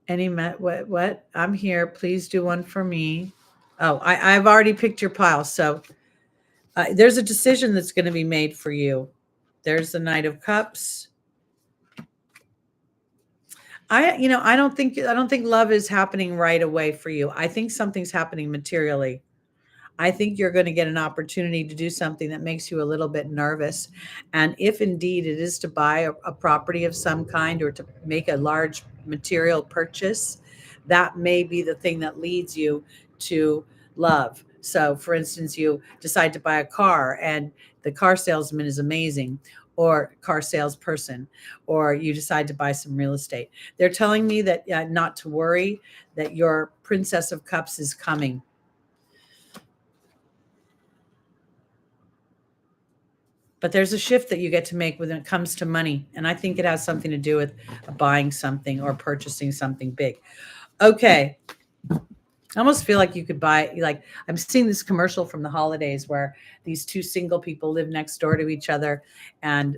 Speaker 1: What? I'm here. Please do one for me. Oh, I've already picked your pile. So there's a decision that's going to be made for you. There's the Knight of Cups. I don't think love is happening right away for you. I think something's happening materially. I think you're going to get an opportunity to do something that makes you a little bit nervous. And if indeed it is to buy a property of some kind or to make a large material purchase, that may be the thing that leads you to love. So, for instance, you decide to buy a car and the car salesman is amazing, or car salesperson, or you decide to buy some real estate. They're telling me that not to worry, that your Princess of Cups is coming. But there's a shift that you get to make when it comes to money. And I think it has something to do with buying something or purchasing something big. Okay. I almost feel like you could buy, like, I'm seeing this commercial from the holidays where these two single people live next door to each other and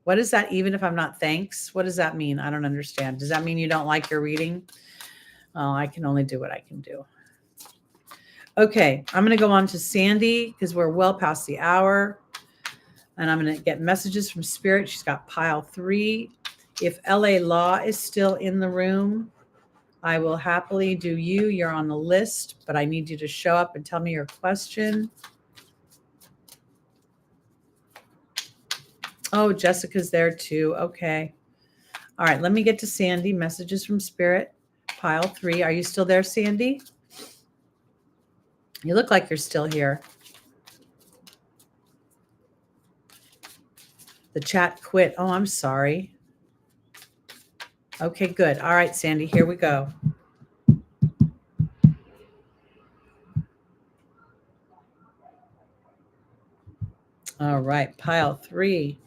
Speaker 1: what is that? Even if I'm not thanks, what does that mean? I don't understand. Does that mean you don't like your reading? Oh, I can only do what I can do. Okay, I'm going to go on to Sandy because we're well past the hour. And I'm going to get messages from Spirit. She's got pile 3. If LA Law is still in the room, I will happily do you. You're on the list, but I need you to show up and tell me your question. Oh, Jessica's there too. Okay. All right, let me get to Sandy. Messages from Spirit. Pile 3. Are you still there, Sandy? You look like you're still here. The chat quit. Oh, I'm sorry. Okay, good. All right, Sandy, here we go. All right, pile 3.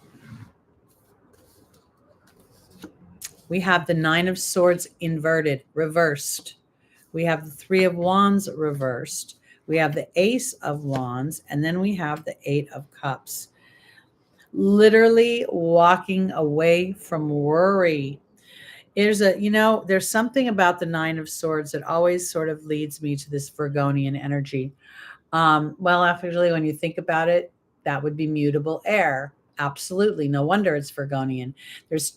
Speaker 1: We have the 9 of Swords inverted, reversed. We have the 3 of Wands reversed. We have the Ace of Wands, and then we have the 8 of Cups. Literally walking away from worry. There's something about the 9 of Swords that always sort of leads me to this Virgonian energy. Well, actually, when you think about it, that would be mutable air. Absolutely. No wonder it's Virgonian.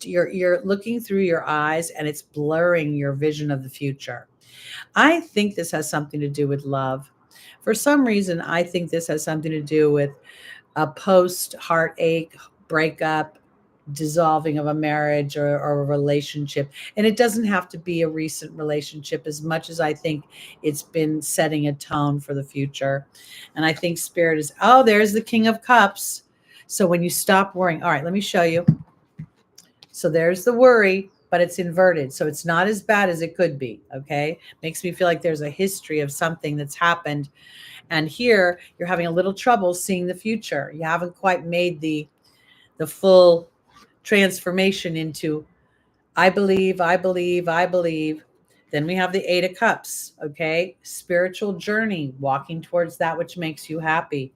Speaker 1: You're looking through your eyes and it's blurring your vision of the future. I think this has something to do with love. For some reason, I think this has something to do with a post heartache breakup, dissolving of a marriage or a relationship. And it doesn't have to be a recent relationship as much as I think it's been setting a tone for the future. And I think Spirit is, oh, there's the King of Cups. So when you stop worrying, all right, let me show you. So there's the worry, but it's inverted. So it's not as bad as it could be. Okay. Makes me feel like there's a history of something that's happened. And here you're having a little trouble seeing the future. You haven't quite made the full transformation into I believe, I believe, I believe. Then we have the 8 of Cups, okay? Spiritual journey, walking towards that which makes you happy.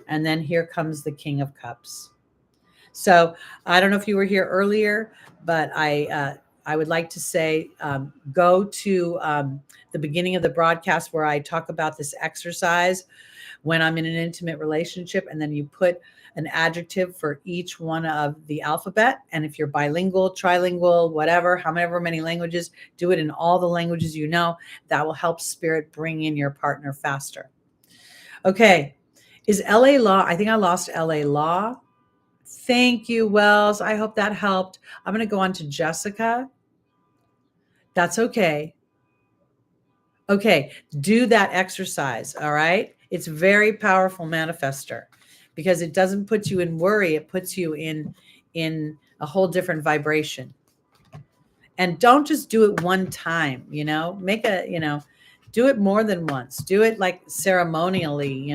Speaker 1: And then here comes the King of Cups. So I don't know if you were here earlier, but I would like to say go to the beginning of the broadcast where I talk about this exercise when I'm in an intimate relationship, and then you put an adjective for each one of the alphabet. And if you're bilingual, trilingual, whatever, however many languages, do it in all the languages you know. That will help Spirit bring in your partner faster. Okay. Is LA Law? I think I lost LA Law. Thank you, Wells. I hope that helped. I'm going to go on to Jessica. That's okay. Okay. Do that exercise. All right. It's very powerful manifester because it doesn't put you in worry. It puts you in a whole different vibration. And don't just do it one time, do it more than once. Do it like ceremonially,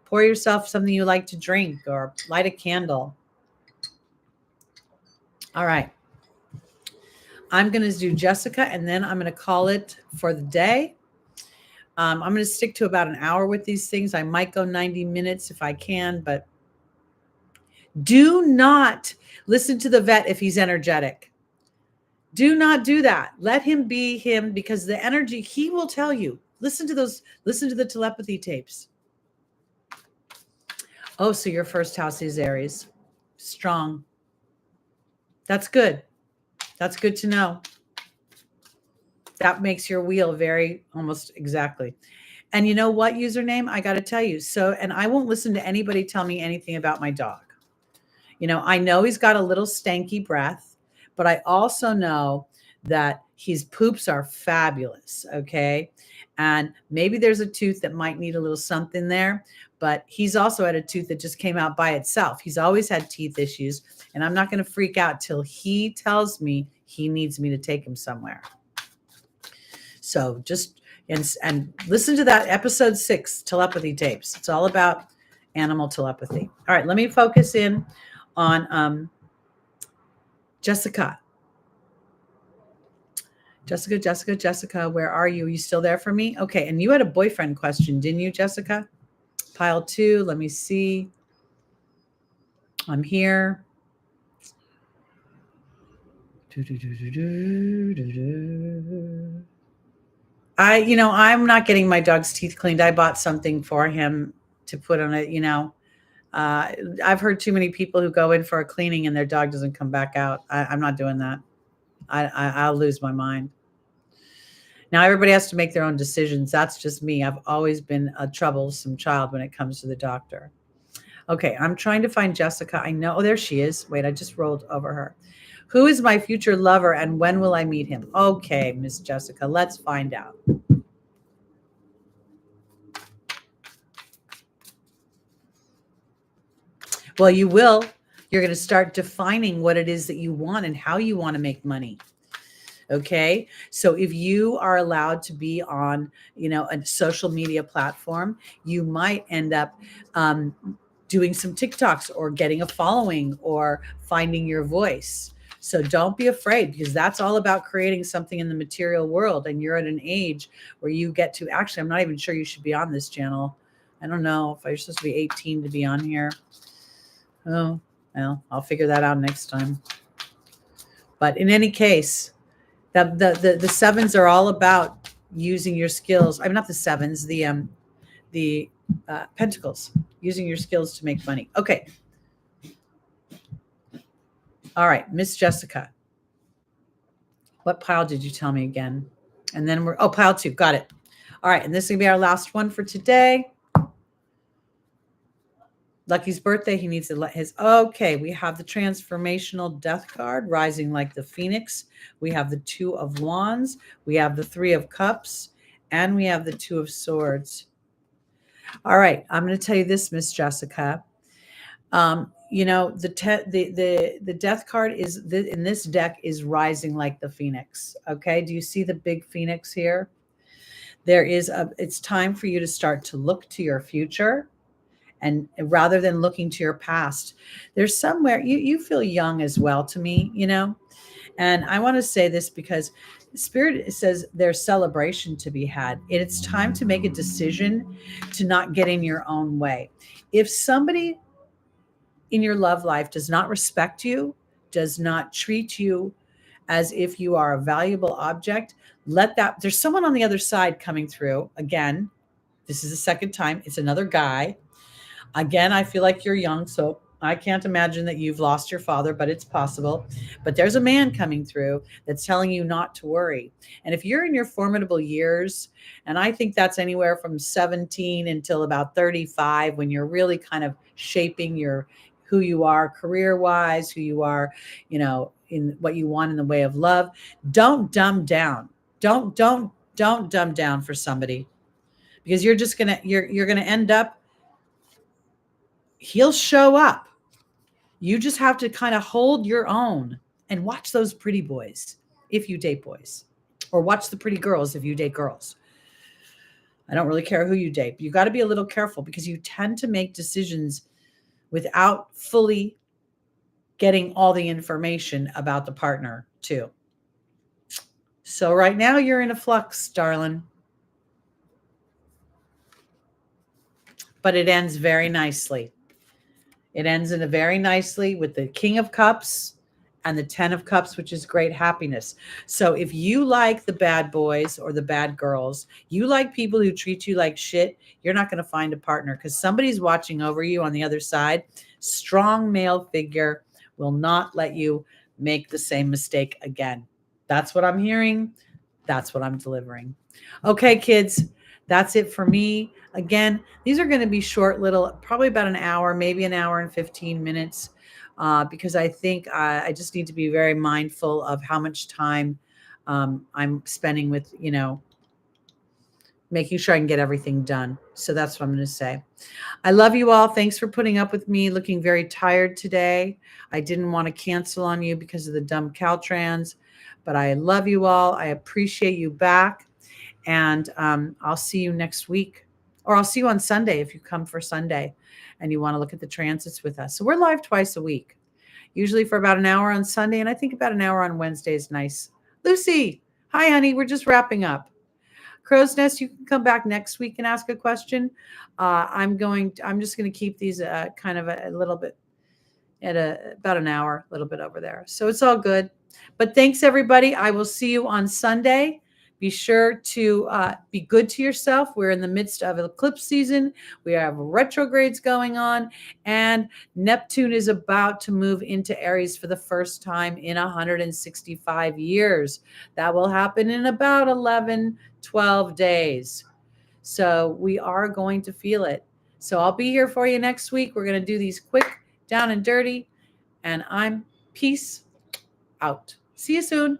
Speaker 1: pour yourself something you like to drink or light a candle. All right. I'm going to do Jessica and then I'm going to call it for the day. I'm going to stick to about an hour with these things. I might go 90 minutes if I can, but do not listen to the vet if he's energetic. Do not do that. Let him be him because the energy, he will tell you. Listen to the telepathy tapes. Oh, so your first house is Aries. Strong. That's good. That's good to know. That makes your wheel very almost exactly. And you know what, username? I got to tell you. So, and I won't listen to anybody tell me anything about my dog. I know he's got a little stanky breath, but I also know that his poops are fabulous. Okay. And maybe there's a tooth that might need a little something there, but he's also had a tooth that just came out by itself. He's always had teeth issues, and I'm not going to freak out till he tells me he needs me to take him somewhere. So just, and listen to that episode 6 telepathy tapes. It's all about animal telepathy. All right, let me focus in on Jessica. Jessica, where are you? Are you still there for me? Okay, and you had a boyfriend question, didn't you, Jessica? Pile 2, let me see. I'm here. I'm not getting my dog's teeth cleaned. I bought something for him to put on it, I've heard too many people who go in for a cleaning and their dog doesn't come back out. I'm not doing that. I'll lose my mind. Now everybody has to make their own decisions. That's just me. I've always been a troublesome child when it comes to the doctor. Okay, I'm trying to find Jessica. I know. Oh, there she is. Wait, I just rolled over her. Who is my future lover and when will I meet him? Okay, Miss Jessica, let's find out. Well, you will. You're going to start defining what it is that you want and how you want to make money. Okay. So if you are allowed to be on, a social media platform, you might end up doing some TikToks or getting a following or finding your voice. So don't be afraid, because that's all about creating something in the material world. And you're at an age where you get to, actually, I'm not even sure you should be on this channel. I don't know if you're supposed to be 18 to be on here. Oh, well, I'll figure that out next time. But in any case, the sevens are all about using your skills. I'm not the sevens, the pentacles, using your skills to make money. Okay. All right, Miss Jessica. What pile did you tell me again? And then pile 2. Got it. All right, and this is going to be our last one for today. Lucky's birthday, he needs to let his, okay, we have the transformational death card, rising like the phoenix. We have the 2 of wands. We have the 3 of cups, and we have the 2 of swords. All right, I'm going to tell you this, Miss Jessica. The death card in this deck is rising like the phoenix. Okay, do you see the big phoenix here? It's time for you to start to look to your future. And rather than looking to your past, there's somewhere you feel young as well to me, and I want to say this because Spirit says there's celebration to be had. It's time to make a decision to not get in your own way. If somebody in your love life does not respect you, does not treat you as if you are a valuable object, there's someone on the other side coming through. Again, this is the second time. It's another guy. Again, I feel like you're young, so I can't imagine that you've lost your father, but it's possible. But there's a man coming through that's telling you not to worry. And if you're in your formidable years, and I think that's anywhere from 17 until about 35, when you're really kind of shaping who you are career-wise, who you are, in what you want in the way of love, don't dumb down. Don't dumb down for somebody, because you're going to end up, he'll show up. You just have to kind of hold your own and watch those pretty boys if you date boys, or watch the pretty girls if you date girls. I don't really care who you date, but you got to be a little careful, because you tend to make decisions without fully getting all the information about the partner too. So right now you're in a flux, darling. But it ends very nicely. It ends in a very nicely with the King of Cups and the 10 of Cups, which is great happiness. So if you like the bad boys or the bad girls, you like people who treat you like shit, you're not going to find a partner, because somebody's watching over you on the other side. Strong male figure will not let you make the same mistake again. That's what I'm hearing. That's what I'm delivering. Okay, kids, That's it for me. Again, these are going to be short, little, probably about an hour, maybe an hour and 15 minutes, because I think I just need to be very mindful of how much time I'm spending with, making sure I can get everything done. So that's what I'm going to say. I love you all. Thanks for putting up with me looking very tired today. I didn't want to cancel on you because of the dumb Caltrans, but I love you all. I appreciate you back. And I'll see you next week, or I'll see you on Sunday if you come for Sunday and you want to look at the transits with us. So we're live twice a week, usually for about an hour on Sunday, and I think about an hour on Wednesday is nice. Lucy, hi, honey. We're just wrapping up. Crow's Nest, you can come back next week and ask a question. I'm just going to keep these kind of a little bit at about an hour, a little bit over there. So it's all good. But thanks, everybody. I will see you on Sunday. Be sure to be good to yourself. We're in the midst of eclipse season. We have retrogrades going on, and Neptune is about to move into Aries for the first time in 165 years. That will happen in about 11, 12 days. So we are going to feel it. So I'll be here for you next week. We're going to do these quick, down and dirty. And I'm peace out. See you soon.